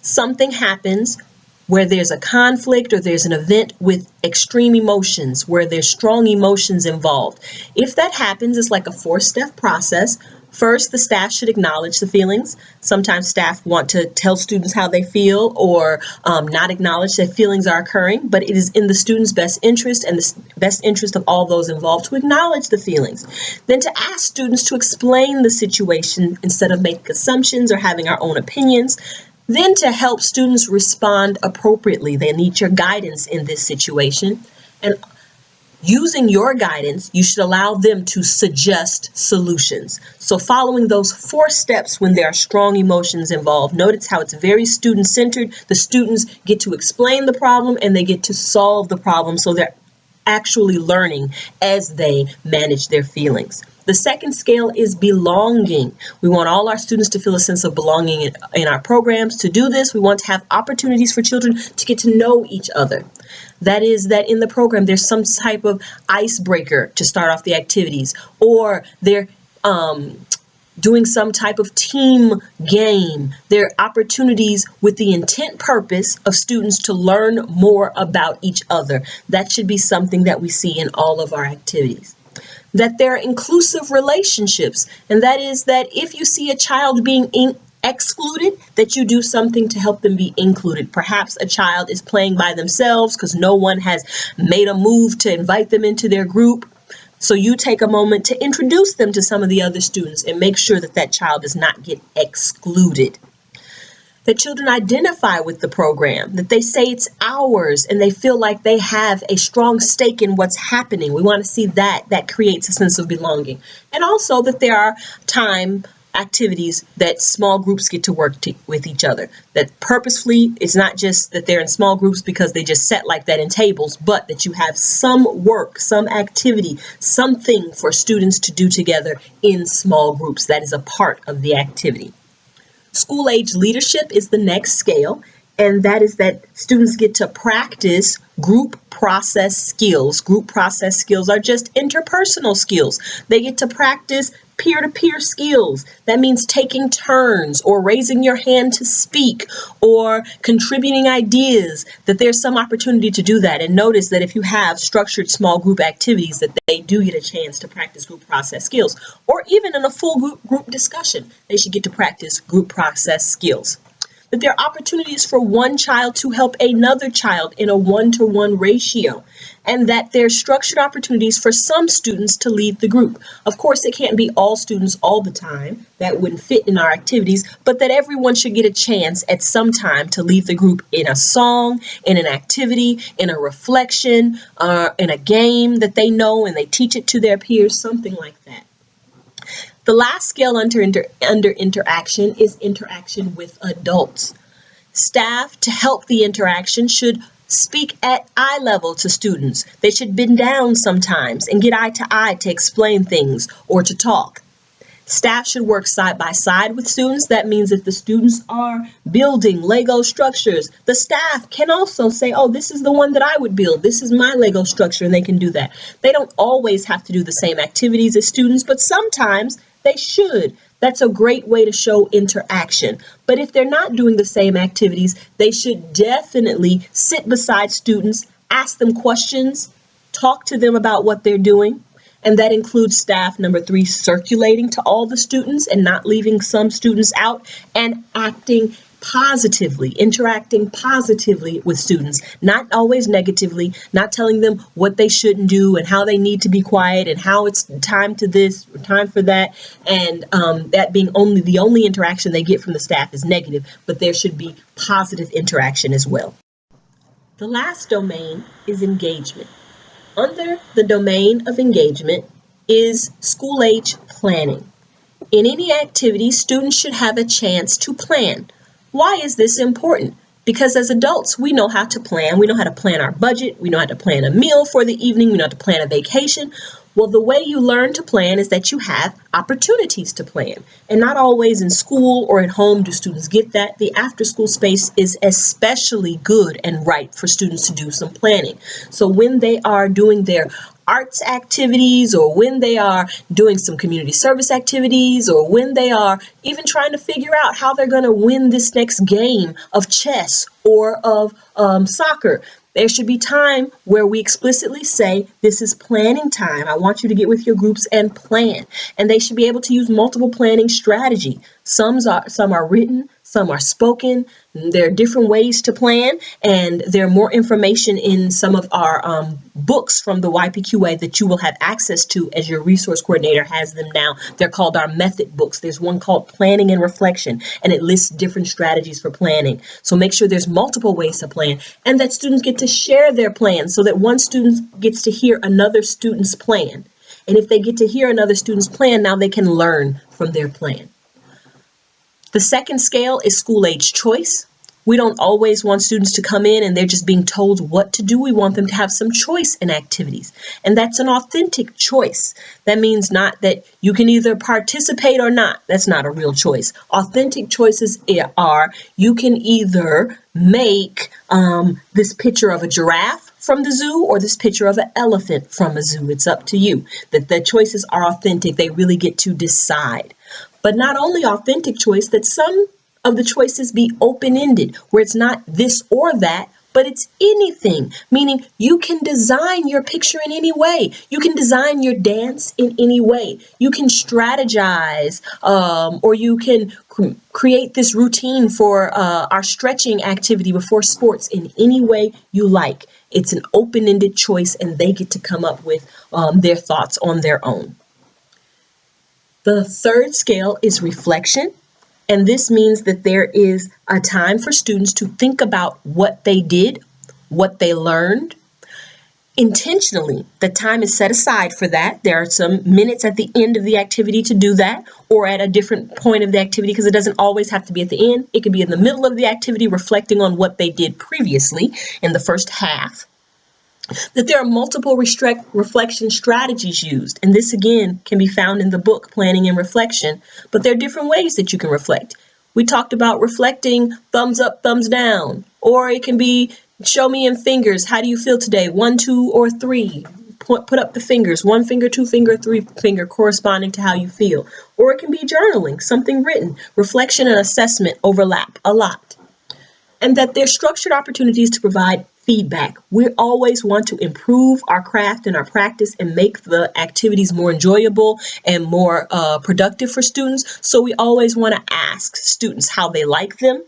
something happens where there's a conflict or there's an event with extreme emotions, where there's strong emotions involved. If that happens, it's like a 4-step process. First, the staff should acknowledge the feelings. Sometimes staff want to tell students how they feel or not acknowledge that feelings are occurring, but it is in the student's best interest and the best interest of all those involved to acknowledge the feelings. Then to ask students to explain the situation instead of making assumptions or having our own opinions. Then to help students respond appropriately. They need your guidance in this situation. And using your guidance, you should allow them to suggest solutions. So following those 4 steps when there are strong emotions involved, notice how it's very student-centered. The students get to explain the problem and they get to solve the problem, so they're actually learning as they manage their feelings. The second scale is belonging. We want all our students to feel a sense of belonging in our programs. To do this, we want to have opportunities for children to get to know each other. That is, that in the program there's some type of icebreaker to start off the activities, or they're doing some type of team game. There are opportunities with the intent purpose of students to learn more about each other. That should be something that we see in all of our activities. That there are inclusive relationships, and that is that if you see a child being excluded, that you do something to help them be included. Perhaps a child is playing by themselves because no one has made a move to invite them into their group. So you take a moment to introduce them to some of the other students and make sure that that child does not get excluded. That children identify with the program, that they say it's ours and they feel like they have a strong stake in what's happening. We want to see that. That creates a sense of belonging. And also that there are time activities that small groups get to work with each other. That purposefully, it's not just that they're in small groups because they just sat like that in tables, but that you have some work, some activity, something for students to do together in small groups. That is a part of the activity. School age leadership is the next scale, and that is that students get to practice group process skills. Group process skills are just interpersonal skills. They get to practice peer-to-peer skills. That means taking turns or raising your hand to speak or contributing ideas, that there's some opportunity to do that. And notice that if you have structured small group activities, that they do get a chance to practice group process skills. Or even in a full group discussion, they should get to practice group process skills. That there are opportunities for one child to help another child in a 1-to-1 ratio, and that there's structured opportunities for some students to lead the group. Of course, it can't be all students all the time. That wouldn't fit in our activities, but that everyone should get a chance at some time to lead the group in a song, in an activity, in a reflection, in a game that they know and they teach it to their peers, something like that. The last scale under interaction is interaction with adults. Staff, to help the interaction, should speak at eye level to students. They should bend down sometimes and get eye to eye to explain things or to talk. Staff should work side by side with students. That means if the students are building Lego structures, the staff can also say, oh, this is the one that I would build. This is my Lego structure, and they can do that. They don't always have to do the same activities as students, but sometimes they should. That's a great way to show interaction. But if they're not doing the same activities, they should definitely sit beside students, ask them questions, talk to them about what they're doing. And that includes staff, number 3, circulating to all the students and not leaving some students out, and acting positively, interacting positively with students, not always negatively, not telling them what they shouldn't do and how they need to be quiet and how it's time to this or time for that, and that being the only interaction they get from the staff is negative, but there should be positive interaction as well. The last domain is engagement. Under the domain of engagement is school age planning. In any activity, students should have a chance to plan. Why is this important? Because as adults, we know how to plan. We know how to plan our budget. We know how to plan a meal for the evening. We know how to plan a vacation. Well, the way you learn to plan is that you have opportunities to plan. And not always in school or at home do students get that. The after-school space is especially good and right for students to do some planning. So when they are doing their arts activities, or when they are doing some community service activities, or when they are even trying to figure out how they're going to win this next game of chess or of soccer, There should be time where we explicitly say, this is planning time. I want you to get with your groups and plan. And they should be able to use multiple planning strategy. Some are written, some are spoken. There are different ways to plan, and there are more information in some of our books from the YPQA that you will have access to as your resource coordinator has them now. They're called our method books. There's one called Planning and Reflection, and it lists different strategies for planning. So make sure there's multiple ways to plan, and that students get to share their plans so that one student gets to hear another student's plan. And if they get to hear another student's plan, now they can learn from their plan. The second scale is school age choice. We don't always want students to come in and they're just being told what to do. We want them to have some choice in activities. And that's an authentic choice. That means not that you can either participate or not. That's not a real choice. Authentic choices are you can either make this picture of a giraffe from the zoo or this picture of an elephant from a zoo. It's up to you. That the choices are authentic. They really get to decide. But not only authentic choice, that some of the choices be open-ended, where it's not this or that, but it's anything, meaning you can design your picture in any way. You can design your dance in any way. You can strategize, or you can create this routine for our stretching activity before sports in any way you like. It's an open-ended choice, and they get to come up with their thoughts on their own. The third scale is reflection, and this means that there is a time for students to think about what they did, what they learned. Intentionally, the time is set aside for that. There are some minutes at the end of the activity to do that, or at a different point of the activity, because it doesn't always have to be at the end. It could be in the middle of the activity, reflecting on what they did previously in the first half. That there are multiple reflection strategies used, and this again can be found in the book Planning and Reflection, but there are different ways that you can reflect. We talked about reflecting thumbs up, thumbs down, or it can be show me in fingers, how do you feel today? 1, 2, or 3. Put up the fingers, 1 finger, 2 finger, 3 finger, corresponding to how you feel. Or it can be journaling, something written. Reflection and assessment overlap a lot. And that there's structured opportunities to provide feedback. We always want to improve our craft and our practice and make the activities more enjoyable and more productive for students. So we always want to ask students how they like them,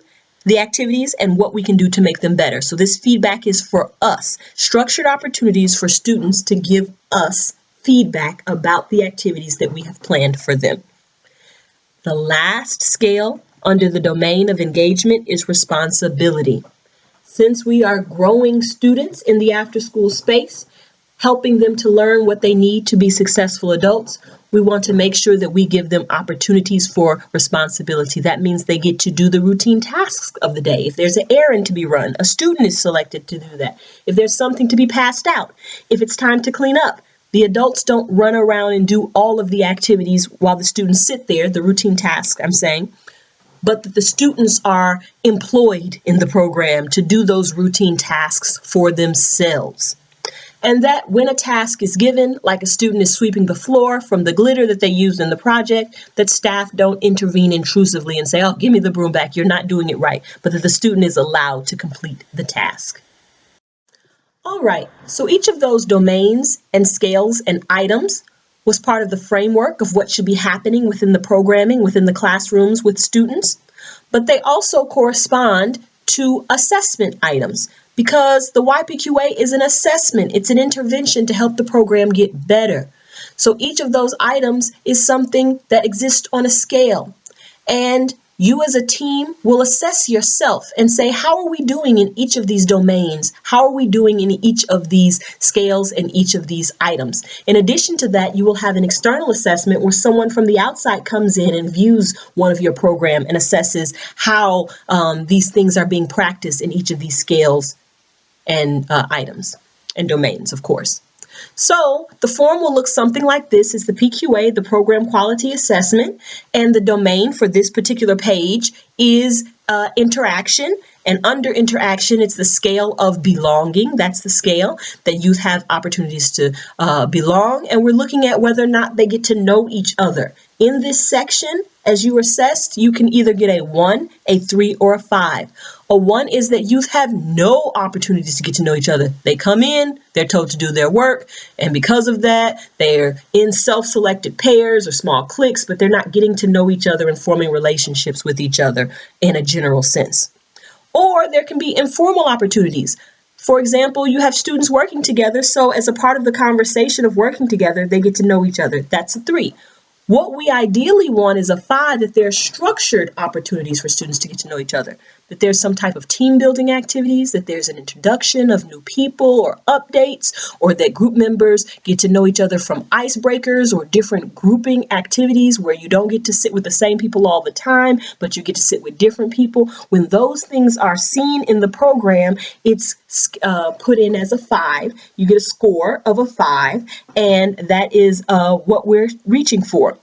the activities, and what we can do to make them better. So this feedback is for us. Structured opportunities for students to give us feedback about the activities that we have planned for them. The last scale under the domain of engagement is responsibility. Since we are growing students in the after-school space, helping them to learn what they need to be successful adults, we want to make sure that we give them opportunities for responsibility. That means they get to do the routine tasks of the day. If there's an errand to be run, a student is selected to do that. If there's something to be passed out, if it's time to clean up, the adults don't run around and do all of the activities while the students sit there, the routine tasks I'm saying, but that the students are employed in the program to do those routine tasks for themselves. And that when a task is given, like a student is sweeping the floor from the glitter that they used in the project, that staff don't intervene intrusively and say, oh, give me the broom back, you're not doing it right, but that the student is allowed to complete the task. All right, so each of those domains and scales and items was part of the framework of what should be happening within the programming, within the classrooms with students, but they also correspond to assessment items because the YPQA is an assessment. It's an intervention to help the program get better. So each of those items is something that exists on a scale, and you as a team will assess yourself and say, how are we doing in each of these domains? How are we doing in each of these scales and each of these items? In addition to that, you will have an external assessment where someone from the outside comes in and views one of your program and assesses how these things are being practiced in each of these scales and items and domains, of course. So the form will look something like this. Is the PQA, the Program Quality Assessment, and the domain for this particular page is interaction, And under interaction, it's the scale of belonging. That's the scale that youth have opportunities to belong. And we're looking at whether or not they get to know each other. In this section, as you assessed, you can either get a 1, a 3, or a 5. A 1 is that youth have no opportunities to get to know each other. They come in, they're told to do their work, and because of that, they're in self-selected pairs or small cliques, but they're not getting to know each other and forming relationships with each other in a general sense. Or there can be informal opportunities. For example, you have students working together, so as a part of the conversation of working together, they get to know each other. That's a 3. What we ideally want is a 5, that there are structured opportunities for students to get to know each other, that there's some type of team building activities, that there's an introduction of new people or updates, or that group members get to know each other from icebreakers or different grouping activities where you don't get to sit with the same people all the time, but you get to sit with different people. When those things are seen in the program, it's put in as a 5. You get a score of a 5, and that is what we're reaching for.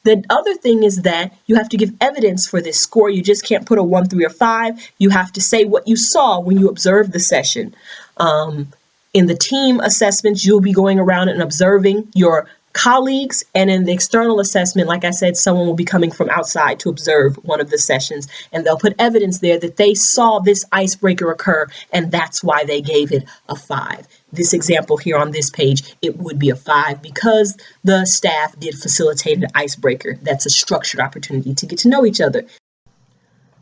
The other thing is that you have to give evidence for this score. You just can't put a 1, 3, or 5. You have to say what you saw when you observed the session. In the team assessments, you'll be going around and observing your colleagues, and in the external assessment, like I said, someone will be coming from outside to observe one of the sessions, and they'll put evidence there that they saw this icebreaker occur, and that's why they gave it a 5. This example here on this page, it would be a 5 because the staff did facilitate an icebreaker. That's a structured opportunity to get to know each other.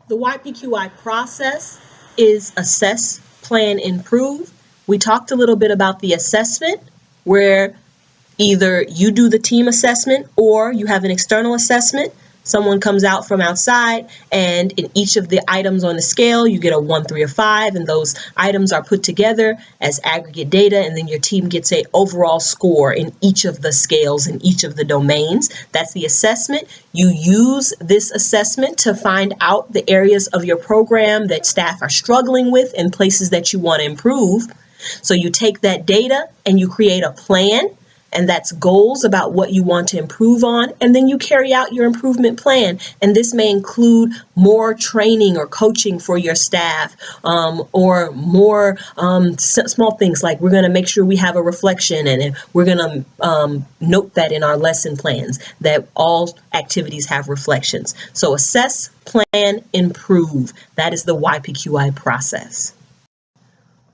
The YPQI process is assess, plan, improve. We talked a little bit about the assessment, where either you do the team assessment or you have an external assessment. Someone comes out from outside, and in each of the items on the scale, you get a 1, 3, or 5, and those items are put together as aggregate data, and then your team gets an overall score in each of the scales in each of the domains. That's the assessment. You use this assessment to find out the areas of your program that staff are struggling with and places that you want to improve. So you take that data and you create a plan, and that's goals about what you want to improve on, and then you carry out your improvement plan. And this may include more training or coaching for your staff, or more small things like we're going to make sure we have a reflection, and we're going to note that in our lesson plans that all activities have reflections. So assess, plan, improve. That is the YPQI process.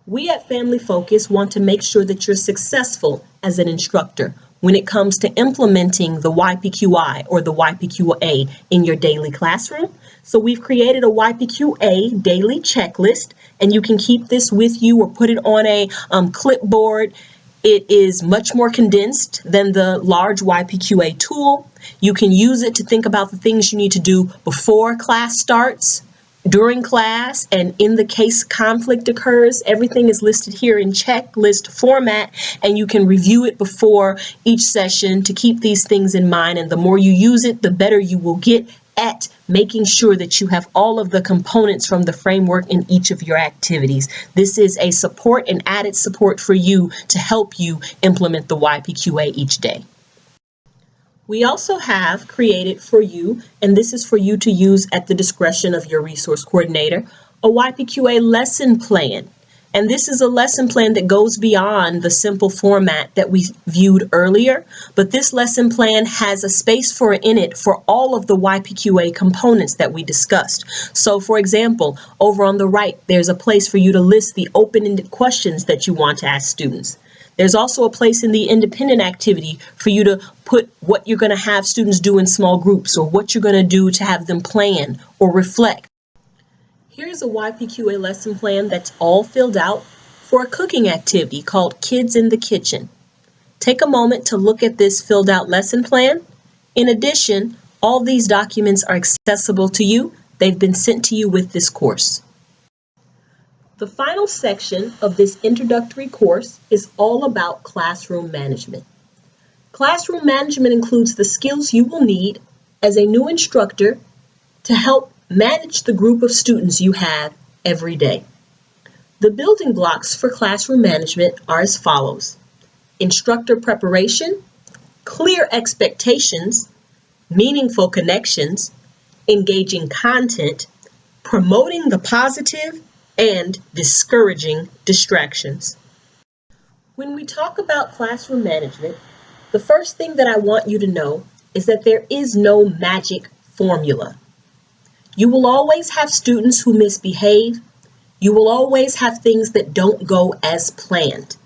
We at Family Focus want to make sure that you're successful as an instructor when it comes to implementing the YPQI or the YPQA in your daily classroom. So we've created a YPQA daily checklist, and you can keep this with you or put it on a clipboard. It is much more condensed than the large YPQA tool. You can use it to think about the things you need to do before class starts, during class, and in the case conflict occurs. Everything is listed here in checklist format, and you can review it before each session to keep these things in mind. And the more you use it, the better you will get at making sure that you have all of the components from the framework in each of your activities. This is a support and added support for you to help you implement the YPQA each day. We also have created for you, and this is for you to use at the discretion of your resource coordinator, a YPQA lesson plan. And this is a lesson plan that goes beyond the simple format that we viewed earlier, but this lesson plan has a space in it for all of the YPQA components that we discussed. So for example, over on the right, there's a place for you to list the open-ended questions that you want to ask students. There's also a place in the independent activity for you to put what you're going to have students do in small groups, or what you're going to do to have them plan or reflect. Here's a YPQA lesson plan that's all filled out for a cooking activity called Kids in the Kitchen. Take a moment to look at this filled out lesson plan. In addition, all these documents are accessible to you. They've been sent to you with this course. The final section of this introductory course is all about classroom management. Classroom management includes the skills you will need as a new instructor to help manage the group of students you have every day. The building blocks for classroom management are as follows: instructor preparation, clear expectations, meaningful connections, engaging content, promoting the positive, and discouraging distractions. When we talk about classroom management, the first thing that I want you to know is that there is no magic formula. You will always have students who misbehave. You will always have things that don't go as planned.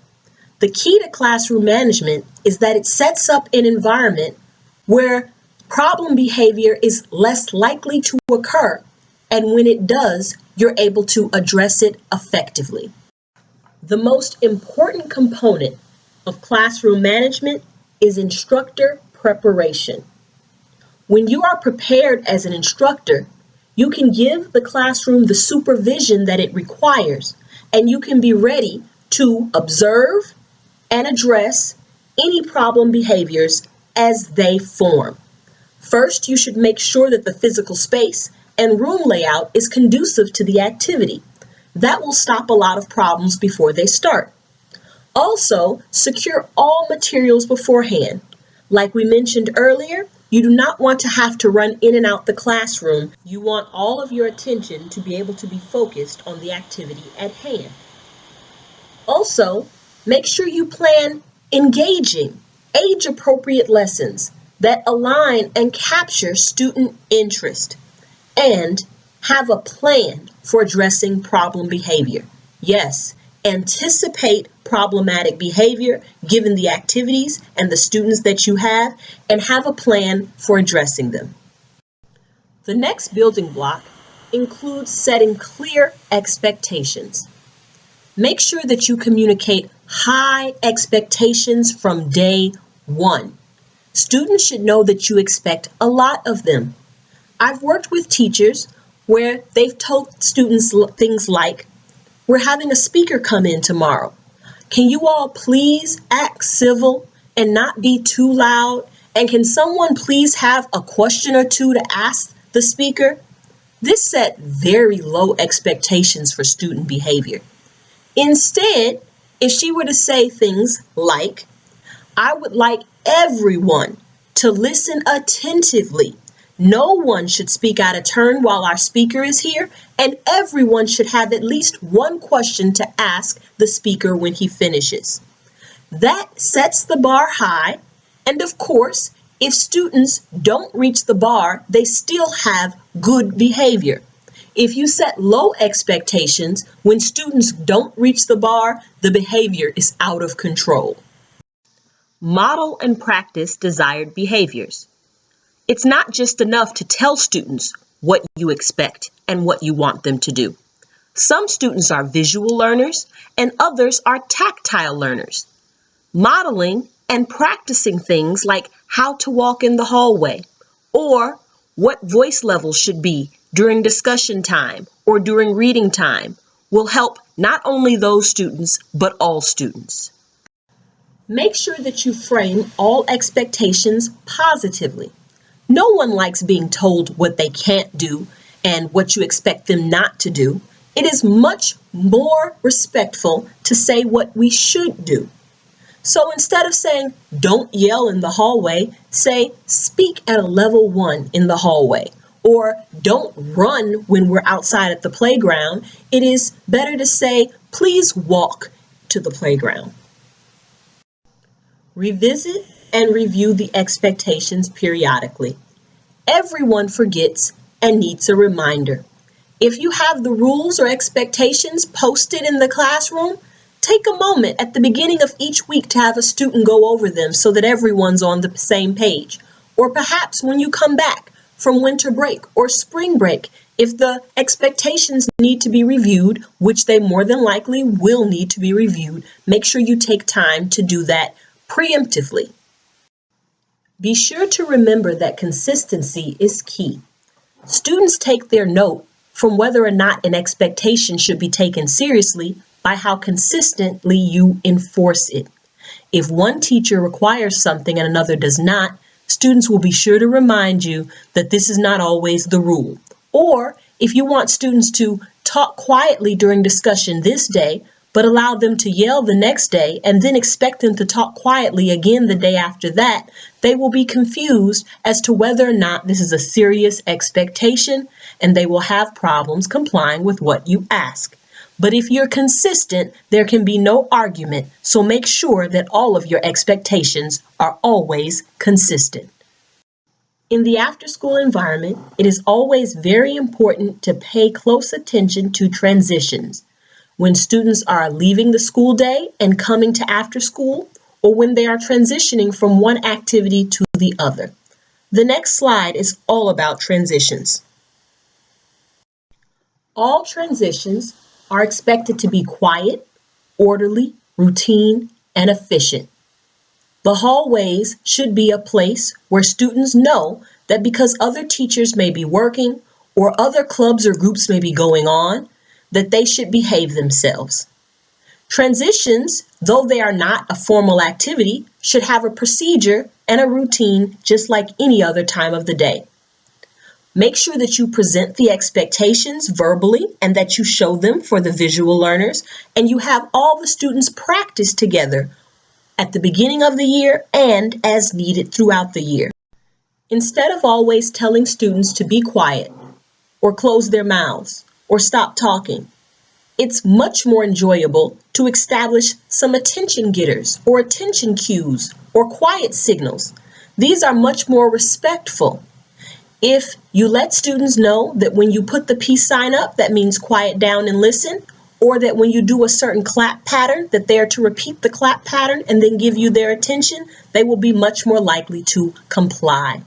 The key to classroom management is that it sets up an environment where problem behavior is less likely to occur, and when it does, you're able to address it effectively. The most important component of classroom management is instructor preparation. When you are prepared as an instructor, you can give the classroom the supervision that it requires, and you can be ready to observe and address any problem behaviors as they form. First, you should make sure that the physical space and room layout is conducive to the activity. That will stop a lot of problems before they start. Also, secure all materials beforehand. Like we mentioned earlier, you do not want to have to run in and out the classroom. You want all of your attention to be able to be focused on the activity at hand. Also, make sure you plan engaging, age-appropriate lessons that align and capture student interest, and have a plan for addressing problem behavior. Yes, anticipate problematic behavior given the activities and the students that you have, and have a plan for addressing them. The next building block includes setting clear expectations. Make sure that you communicate high expectations from day one. Students should know that you expect a lot of them. I've worked with teachers where they've told students things like, "We're having a speaker come in tomorrow. Can you all please act civil and not be too loud? And can someone please have a question or two to ask the speaker?" This set very low expectations for student behavior. Instead, if she were to say things like, "I would like everyone to listen attentively. No one should speak out of turn while our speaker is here, and everyone should have at least one question to ask the speaker when he finishes." That sets the bar high, and of course, if students don't reach the bar, they still have good behavior. If you set low expectations, when students don't reach the bar, the behavior is out of control. Model and practice desired behaviors. It's not just enough to tell students what you expect and what you want them to do. Some students are visual learners and others are tactile learners. Modeling and practicing things like how to walk in the hallway or what voice level should be during discussion time or during reading time will help not only those students but all students. Make sure that you frame all expectations positively. No one likes being told what they can't do and what you expect them not to do. It is much more respectful to say what we should do. So instead of saying, "Don't yell in the hallway," say, "Speak at a level 1 in the hallway," or "Don't run when we're outside at the playground." It is better to say, "Please walk to the playground." Revisit and review the expectations periodically. Everyone forgets and needs a reminder. If you have the rules or expectations posted in the classroom, take a moment at the beginning of each week to have a student go over them so that everyone's on the same page. Or perhaps when you come back from winter break or spring break, if the expectations need to be reviewed, which they more than likely will need to be reviewed, make sure you take time to do that preemptively. Be sure to remember that consistency is key. Students take their note from whether or not an expectation should be taken seriously by how consistently you enforce it. If one teacher requires something and another does not, students will be sure to remind you that this is not always the rule. Or if you want students to talk quietly during discussion this day, but allow them to yell the next day and then expect them to talk quietly again the day after that, they will be confused as to whether or not this is a serious expectation, and they will have problems complying with what you ask. But if you're consistent, there can be no argument, so make sure that all of your expectations are always consistent. In the after-school environment, it is always very important to pay close attention to transitions. When students are leaving the school day and coming to after school, or when they are transitioning from one activity to the other. The next slide is all about transitions. All transitions are expected to be quiet, orderly, routine, and efficient. The hallways should be a place where students know that because other teachers may be working or other clubs or groups may be going on, that they should behave themselves. Transitions, though they are not a formal activity, should have a procedure and a routine just like any other time of the day. Make sure that you present the expectations verbally and that you show them for the visual learners, and you have all the students practice together at the beginning of the year and as needed throughout the year. Instead of always telling students to be quiet or close their mouths or stop talking, it's much more enjoyable to establish some attention getters or attention cues or quiet signals. These are much more respectful. If you let students know that when you put the peace sign up, that means quiet down and listen, or that when you do a certain clap pattern, that they are to repeat the clap pattern and then give you their attention, they will be much more likely to comply.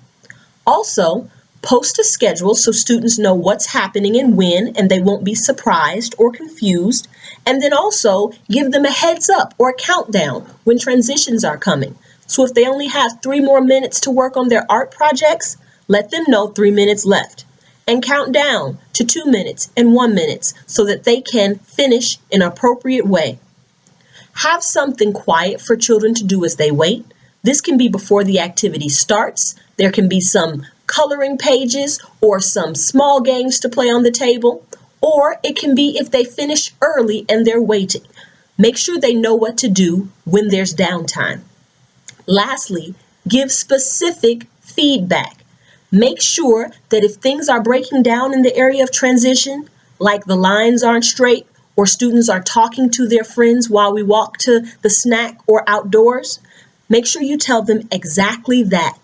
Also, post a schedule so students know what's happening and when, and they won't be surprised or confused. And then also give them a heads up or a countdown when transitions are coming. So if they only have 3 more minutes to work on their art projects, let them know 3 minutes left. And count down to 2 minutes and 1 minute so that they can finish in an appropriate way. Have something quiet for children to do as they wait. This can be before the activity starts. There can be some coloring pages or some small games to play on the table, or it can be if they finish early and they're waiting. Make sure they know what to do when there's downtime. Lastly, give specific feedback. Make sure that if things are breaking down in the area of transition, like the lines aren't straight or students are talking to their friends while we walk to the snack or outdoors, make sure you tell them exactly that.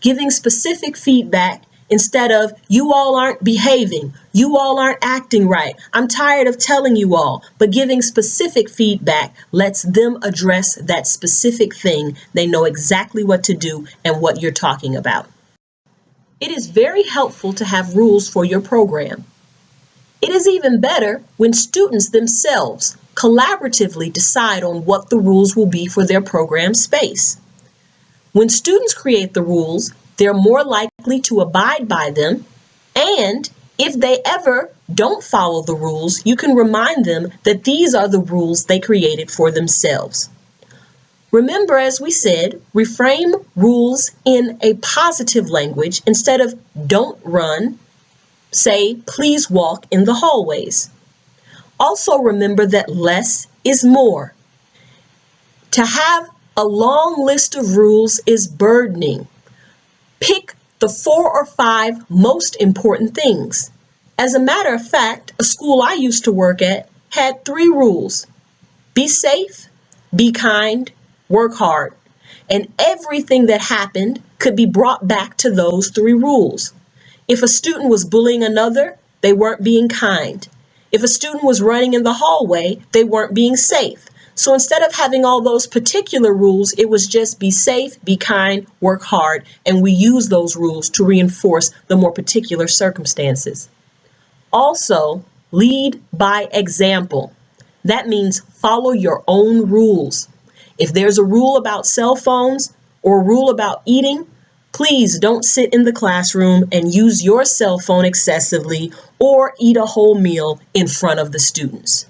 Giving specific feedback instead of, you all aren't behaving, you all aren't acting right, I'm tired of telling you all, but giving specific feedback lets them address that specific thing. They know exactly what to do and what you're talking about. It is very helpful to have rules for your program. It is even better when students themselves collaboratively decide on what the rules will be for their program space. When students create the rules, they're more likely to abide by them, and if they ever don't follow the rules, you can remind them that these are the rules they created for themselves. Remember, as we said, reframe rules in a positive language. Instead of don't run, say please walk in the hallways. Also remember that less is more. To have a long list of rules is burdening. Pick the 4 or 5 most important things. As a matter of fact, a school I used to work at had 3 rules. Be safe, be kind, work hard. And everything that happened could be brought back to those 3 rules. If a student was bullying another, they weren't being kind. If a student was running in the hallway, they weren't being safe. So instead of having all those particular rules, it was just be safe, be kind, work hard, and we use those rules to reinforce the more particular circumstances. Also, lead by example. That means follow your own rules. If there's a rule about cell phones or a rule about eating, please don't sit in the classroom and use your cell phone excessively or eat a whole meal in front of the students.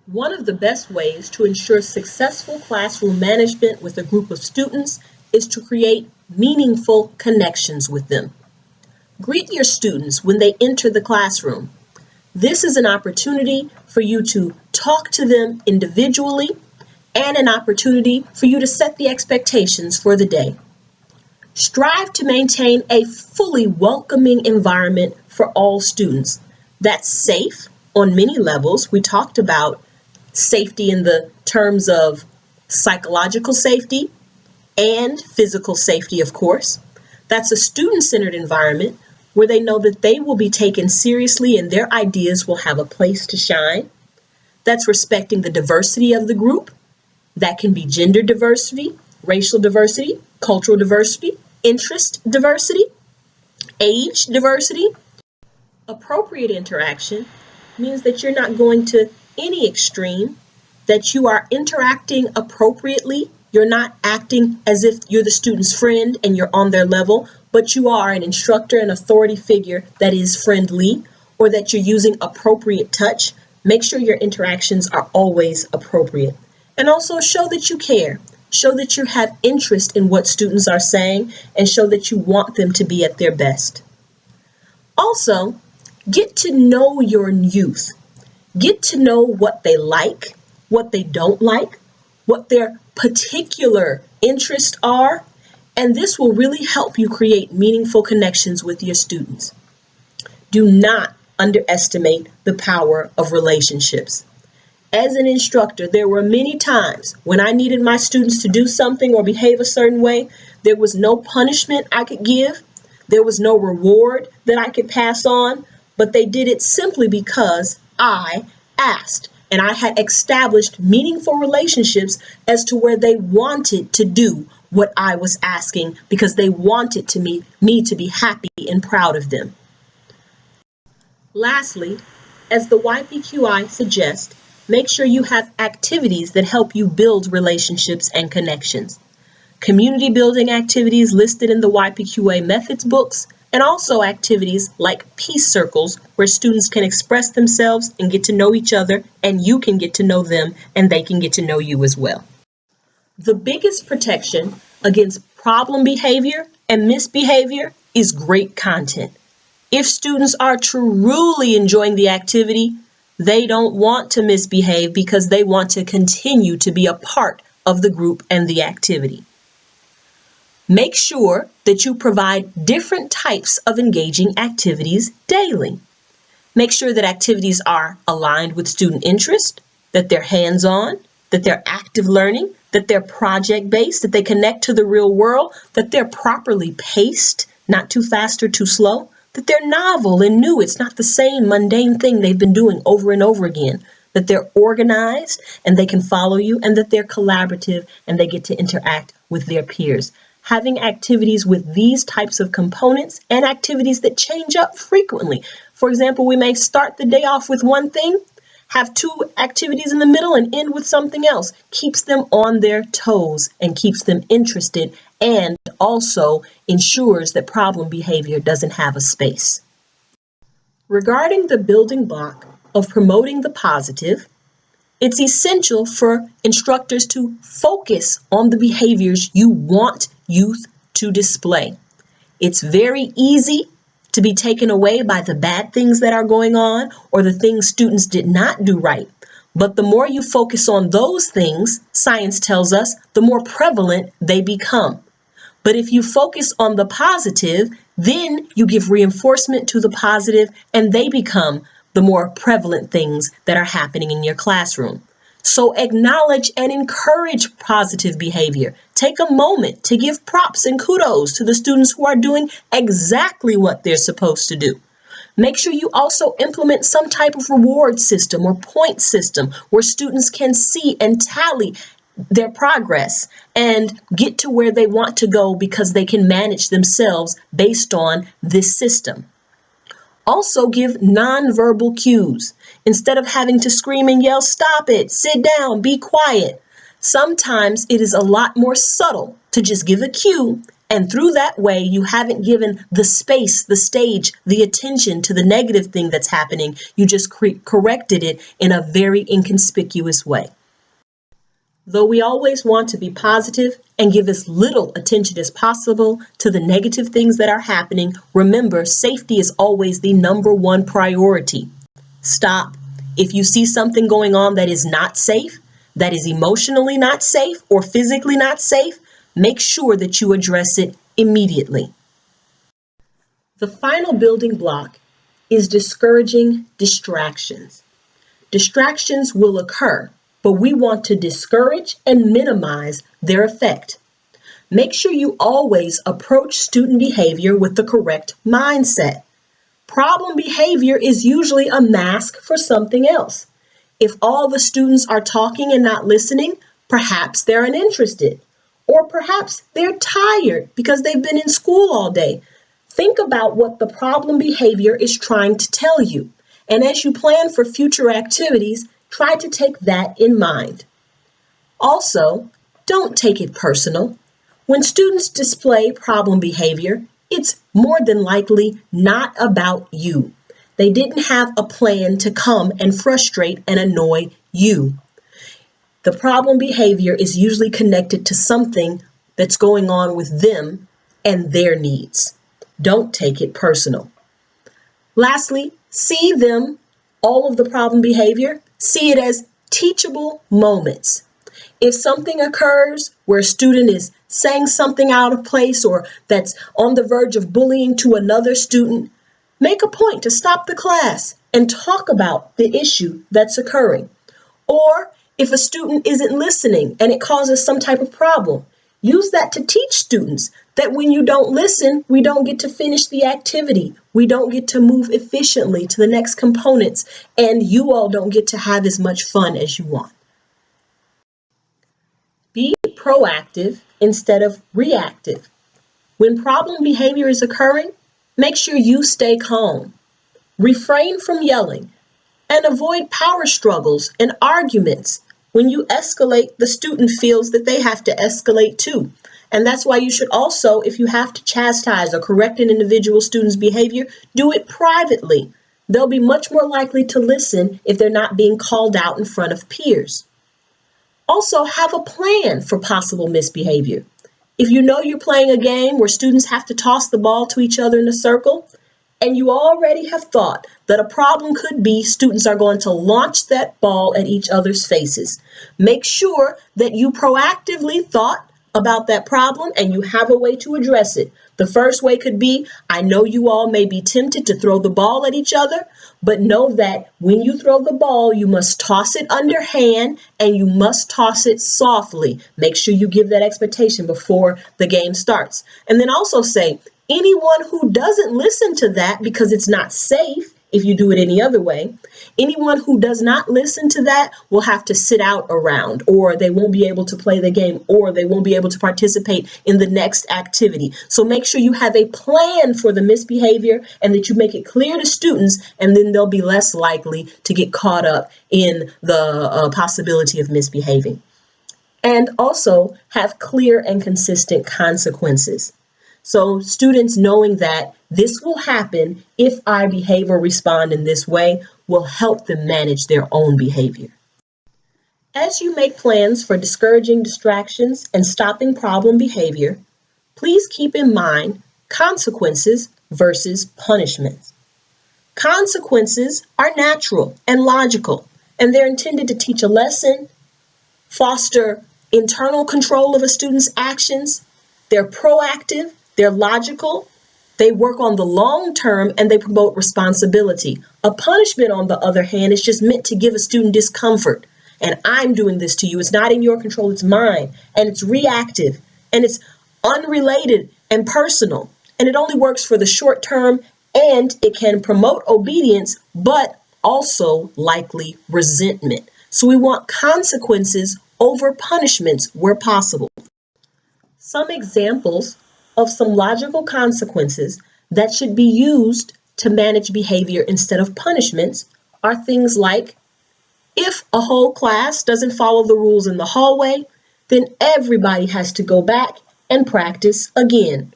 One of the best ways to ensure successful classroom management with a group of students is to create meaningful connections with them. Greet your students when they enter the classroom. This is an opportunity for you to talk to them individually and an opportunity for you to set the expectations for the day. Strive to maintain a fully welcoming environment for all students that's safe, on many levels. We talked about safety in the terms of psychological safety and physical safety, of course. That's a student-centered environment where they know that they will be taken seriously and their ideas will have a place to shine. That's respecting the diversity of the group. That can be gender diversity, racial diversity, cultural diversity, interest diversity, age diversity. Appropriate interaction means that you're not going to any extreme, that you are interacting appropriately. You're not acting as if you're the student's friend and you're on their level, but you are an instructor and authority figure that is friendly, or that you're using appropriate touch. Make sure your interactions are always appropriate. And also show that you care. Show that you have interest in what students are saying and show that you want them to be at their best. Also, get to know your youth. Get to know what they like, what they don't like, what their particular interests are, and this will really help you create meaningful connections with your students. Do not underestimate the power of relationships. As an instructor, there were many times when I needed my students to do something or behave a certain way. There was no punishment I could give. There was no reward that I could pass on, but they did it simply because I asked, and I had established meaningful relationships as to where they wanted to do what I was asking because they wanted me to be happy and proud of them. Lastly, as the YPQI suggests, make sure you have activities that help you build relationships and connections. Community building activities listed in the YPQA methods books, and also activities like peace circles where students can express themselves and get to know each other, and you can get to know them and they can get to know you as well. The biggest protection against problem behavior and misbehavior is great content. If students are truly enjoying the activity, they don't want to misbehave because they want to continue to be a part of the group and the activity. Make sure that you provide different types of engaging activities daily. Make sure that activities are aligned with student interest, that they're hands-on, that they're active learning, that they're project-based, that they connect to the real world, that they're properly paced, not too fast or too slow, that they're novel and new. It's not the same mundane thing they've been doing over and over again, that they're organized and they can follow you, and that they're collaborative and they get to interact with their peers. Having activities with these types of components and activities that change up frequently. For example, we may start the day off with one thing, have two activities in the middle, and end with something else. Keeps them on their toes and keeps them interested, and also ensures that problem behavior doesn't have a space. Regarding the building block of promoting the positive, it's essential for instructors to focus on the behaviors you want youth to display. It's very easy to be taken away by the bad things that are going on or the things students did not do right. But the more you focus on those things, science tells us, the more prevalent they become. But if you focus on the positive, then you give reinforcement to the positive and they become the more prevalent things that are happening in your classroom. So acknowledge and encourage positive behavior. Take a moment to give props and kudos to the students who are doing exactly what they're supposed to do. Make sure you also implement some type of reward system or point system where students can see and tally their progress and get to where they want to go because they can manage themselves based on this system. Also give nonverbal cues. Instead of having to scream and yell, "Stop it, sit down, be quiet." Sometimes it is a lot more subtle to just give a cue, and through that way you haven't given the space, the stage, the attention to the negative thing that's happening. You just corrected it in a very inconspicuous way. Though we always want to be positive and give as little attention as possible to the negative things that are happening, remember, safety is always the number one priority. Stop. If you see something going on that is not safe, that is emotionally not safe or physically not safe, make sure that you address it immediately. The final building block is discouraging distractions. Distractions will occur, but we want to discourage and minimize their effect. Make sure you always approach student behavior with the correct mindset. Problem behavior is usually a mask for something else. If all the students are talking and not listening, perhaps they're uninterested. Or perhaps they're tired because they've been in school all day. Think about what the problem behavior is trying to tell you. And as you plan for future activities, try to take that in mind. Also, don't take it personal. When students display problem behavior, it's more than likely not about you. They didn't have a plan to come and frustrate and annoy you. The problem behavior is usually connected to something that's going on with them and their needs. Don't take it personal. Lastly, all of the problem behavior, see it as teachable moments. If something occurs where a student is saying something out of place or that's on the verge of bullying to another student, make a point to stop the class and talk about the issue that's occurring. Or if a student isn't listening and it causes some type of problem, use that to teach students that when you don't listen, we don't get to finish the activity. We don't get to move efficiently to the next components, and you all don't get to have as much fun as you want. Be proactive instead of reactive. When problem behavior is occurring, make sure you stay calm. Refrain from yelling and avoid power struggles and arguments. When you escalate, the student feels that they have to escalate too. And that's why you should also, if you have to chastise or correct an individual student's behavior, do it privately. They'll be much more likely to listen if they're not being called out in front of peers. Also, have a plan for possible misbehavior. If you know you're playing a game where students have to toss the ball to each other in a circle, and you already have thought that a problem could be students are going to launch that ball at each other's faces, make sure that you proactively thought about that problem and you have a way to address it. The first way could be, I know you all may be tempted to throw the ball at each other, but know that when you throw the ball, you must toss it underhand and you must toss it softly. Make sure you give that expectation before the game starts. And then also say, anyone who doesn't listen to that because it's not safe, if you do it any other way, anyone who does not listen to that will have to sit out a round, or they won't be able to play the game, or they won't be able to participate in the next activity. So make sure you have a plan for the misbehavior and that you make it clear to students, and then they'll be less likely to get caught up in the possibility of misbehaving. And also have clear and consistent consequences. So students knowing that this will happen if I behave or respond in this way will help them manage their own behavior. As you make plans for discouraging distractions and stopping problem behavior, please keep in mind consequences versus punishments. Consequences are natural and logical, and they're intended to teach a lesson, foster internal control of a student's actions. They're proactive, they're logical, they work on the long term, and they promote responsibility. A punishment, on the other hand, is just meant to give a student discomfort. And I'm doing this to you. It's not in your control, it's mine. And it's reactive, and it's unrelated and personal. And it only works for the short term, and it can promote obedience, but also likely resentment. So we want consequences over punishments where possible. Some examples of some logical consequences that should be used to manage behavior instead of punishments are things like, if a whole class doesn't follow the rules in the hallway, then everybody has to go back and practice again.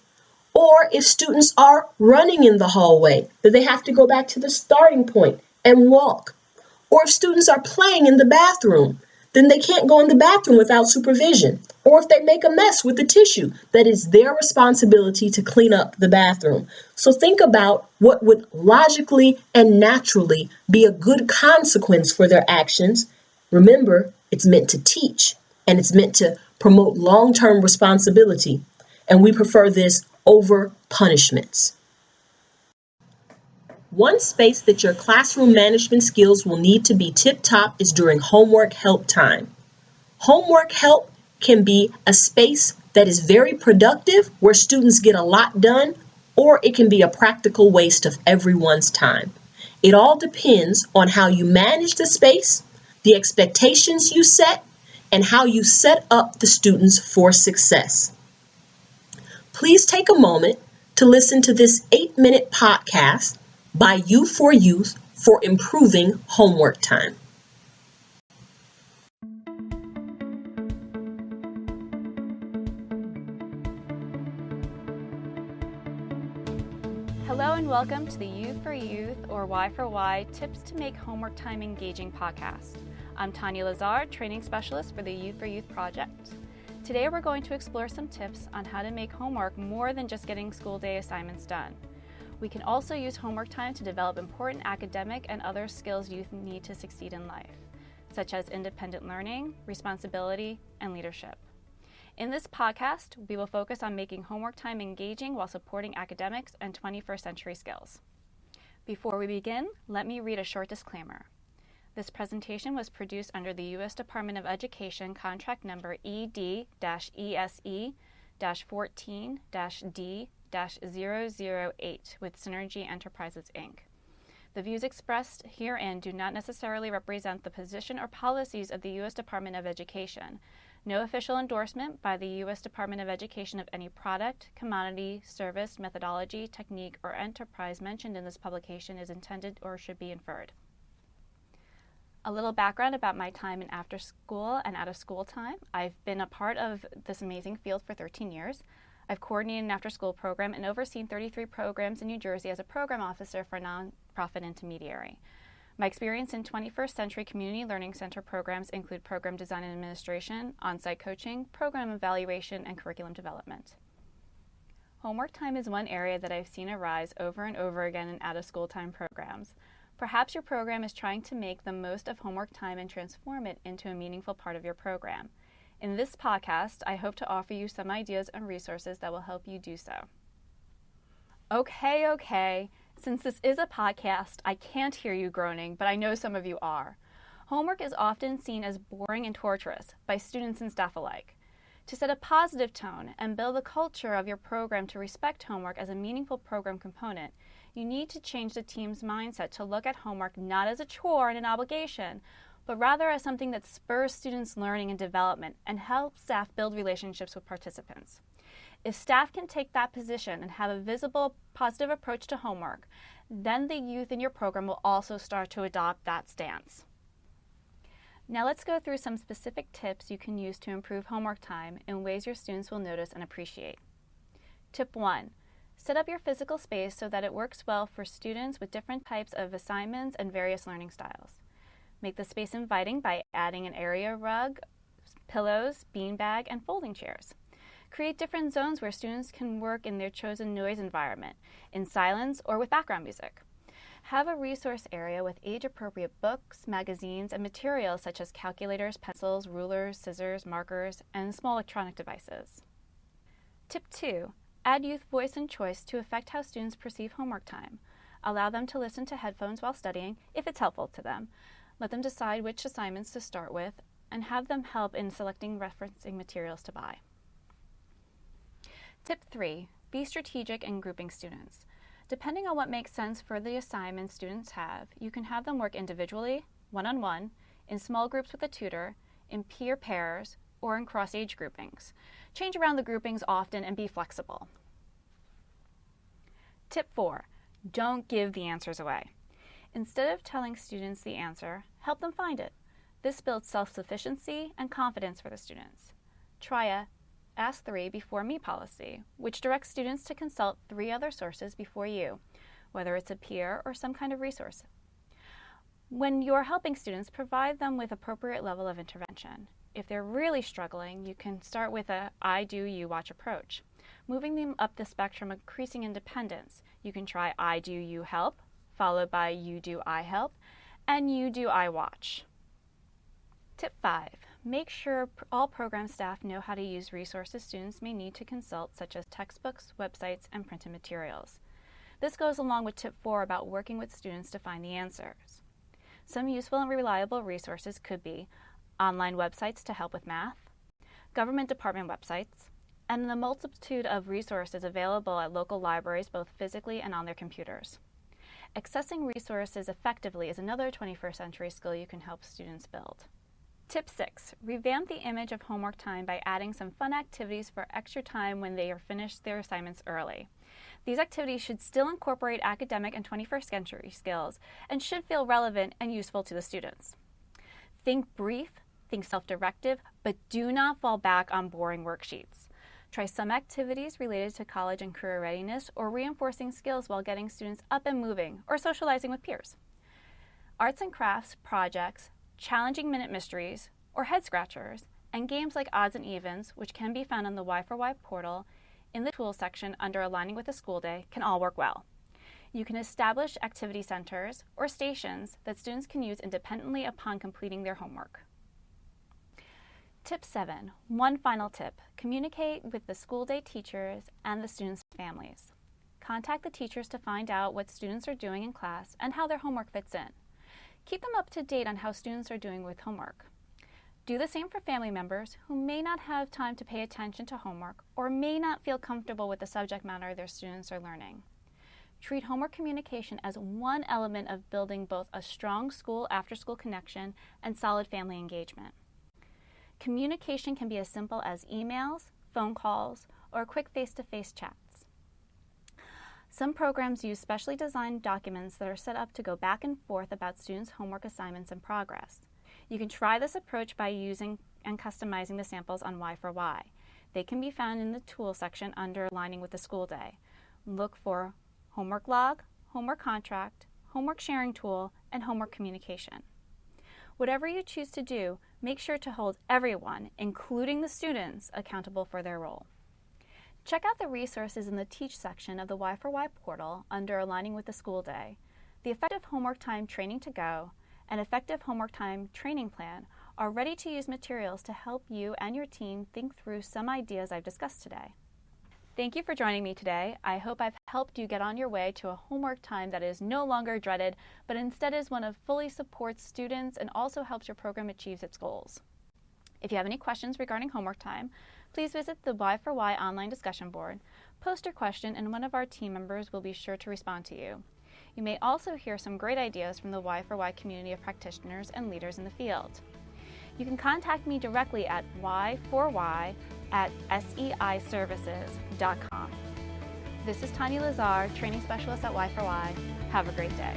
Or if students are running in the hallway, then they have to go back to the starting point and walk. Or if students are playing in the bathroom, then they can't go in the bathroom without supervision. Or if they make a mess with the tissue, that is their responsibility to clean up the bathroom. So think about what would logically and naturally be a good consequence for their actions. Remember, it's meant to teach, and it's meant to promote long-term responsibility. And we prefer this over punishments. One space that your classroom management skills will need to be tip-top is during homework help time. Homework help can be a space that is very productive where students get a lot done, or it can be a practical waste of everyone's time. It all depends on how you manage the space, the expectations you set, and how you set up the students for success. Please take a moment to listen to this 8-minute podcast by U4Youth for improving homework time. Hello and welcome to the U4Youth or Y for Y Tips to Make Homework Time Engaging podcast. I'm Tanya Lazard, Training Specialist for the U4Youth Project. Today we're going to explore some tips on how to make homework more than just getting school day assignments done. We can also use homework time to develop important academic and other skills youth need to succeed in life, such as independent learning, responsibility, and leadership. In this podcast, we will focus on making homework time engaging while supporting academics and 21st century skills. Before we begin, let me read a short disclaimer. This presentation was produced under the U.S. Department of Education contract number ED-ESE-14-D-008 with Synergy Enterprises, Inc. The views expressed herein do not necessarily represent the position or policies of the U.S. Department of Education. No official endorsement by the U.S. Department of Education of any product, commodity, service, methodology, technique, or enterprise mentioned in this publication is intended or should be inferred. A little background about my time in after school and out of school time. I've been a part of this amazing field for 13 years. I've coordinated an after school program and overseen 33 programs in New Jersey as a program officer for a nonprofit intermediary. My experience in 21st Century Community Learning Center programs include program design and administration, on-site coaching, program evaluation, and curriculum development. Homework time is one area that I've seen arise over and over again in out-of-school time programs. Perhaps your program is trying to make the most of homework time and transform it into a meaningful part of your program. In this podcast, I hope to offer you some ideas and resources that will help you do so. Okay. Since this is a podcast, I can't hear you groaning, but I know some of you are. Homework is often seen as boring and torturous by students and staff alike. To set a positive tone and build a culture of your program to respect homework as a meaningful program component, you need to change the team's mindset to look at homework not as a chore and an obligation, but rather as something that spurs students' learning and development and helps staff build relationships with participants. If staff can take that position and have a visible, positive approach to homework, then the youth in your program will also start to adopt that stance. Now let's go through some specific tips you can use to improve homework time in ways your students will notice and appreciate. Tip 1. Set up your physical space so that it works well for students with different types of assignments and various learning styles. Make the space inviting by adding an area rug, pillows, beanbag, and folding chairs. Create different zones where students can work in their chosen noise environment, in silence or with background music. Have a resource area with age-appropriate books, magazines, and materials such as calculators, pencils, rulers, scissors, markers, and small electronic devices. Tip 2. Add youth voice and choice to affect how students perceive homework time. Allow them to listen to headphones while studying, if it's helpful to them. Let them decide which assignments to start with, and have them help in selecting referencing materials to buy. Tip 3. Be strategic in grouping students. Depending on what makes sense for the assignments students have, you can have them work individually, one-on-one, in small groups with a tutor, in peer pairs, or in cross-age groupings. Change around the groupings often and be flexible. Tip 4. Don't give the answers away. Instead of telling students the answer, help them find it. This builds self-sufficiency and confidence for the students. Try a Ask 3 before me policy, which directs students to consult 3 other sources before you, whether it's a peer or some kind of resource. When you're helping students, provide them with appropriate level of intervention. If they're really struggling, you can start with a I do, you watch approach. Moving them up the spectrum, increasing independence. You can try I do, you help, followed by you do, I help, and you do, I watch. Tip 5. Make sure all program staff know how to use resources students may need to consult, such as textbooks, websites, and printed materials. This goes along with tip 4 about working with students to find the answers. Some useful and reliable resources could be online websites to help with math, government department websites, and the multitude of resources available at local libraries both physically and on their computers. Accessing resources effectively is another 21st century skill you can help students build. Tip 6. Revamp the image of homework time by adding some fun activities for extra time when they are finished their assignments early. These activities should still incorporate academic and 21st century skills and should feel relevant and useful to the students. Think brief, think self-directive, but do not fall back on boring worksheets. Try some activities related to college and career readiness or reinforcing skills while getting students up and moving or socializing with peers. Arts and crafts, projects, challenging minute mysteries or head scratchers, and games like odds and evens, which can be found on the Y4Y portal in the tools section under Aligning with the School Day, can all work well. You can establish activity centers or stations that students can use independently upon completing their homework. Tip 7. One final tip. Communicate with the school day teachers and the students' families. Contact the teachers to find out what students are doing in class and how their homework fits in. Keep them up to date on how students are doing with homework. Do the same for family members who may not have time to pay attention to homework or may not feel comfortable with the subject matter their students are learning. Treat homework communication as one element of building both a strong school after-school connection and solid family engagement. Communication can be as simple as emails, phone calls, or quick face-to-face chats. Some programs use specially designed documents that are set up to go back and forth about students' homework assignments and progress. You can try this approach by using and customizing the samples on Y4Y. They can be found in the Tools section under Aligning with the School Day. Look for Homework Log, Homework Contract, Homework Sharing Tool, and Homework Communication. Whatever you choose to do, make sure to hold everyone, including the students, accountable for their role. Check out the resources in the Teach section of the Y4Y portal under Aligning with the School Day. The Effective Homework Time Training to Go and Effective Homework Time Training Plan are ready-to-use materials to help you and your team think through some ideas I've discussed today. Thank you for joining me today. I hope I've helped you get on your way to a homework time that is no longer dreaded, but instead is one that fully supports students and also helps your program achieve its goals. If you have any questions regarding homework time, please visit the Y4Y online discussion board, post your question, and one of our team members will be sure to respond to you. You may also hear some great ideas from the Y4Y community of practitioners and leaders in the field. You can contact me directly at y4y@seiservices.com. This is Tanya Lazar, Training Specialist at Y4Y. Have a great day.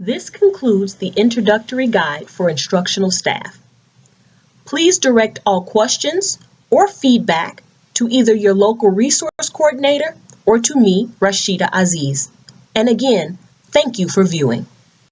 This concludes the introductory guide for instructional staff. Please direct all questions or feedback to either your local resource coordinator or to me, Rashida Aziz. And again, thank you for viewing.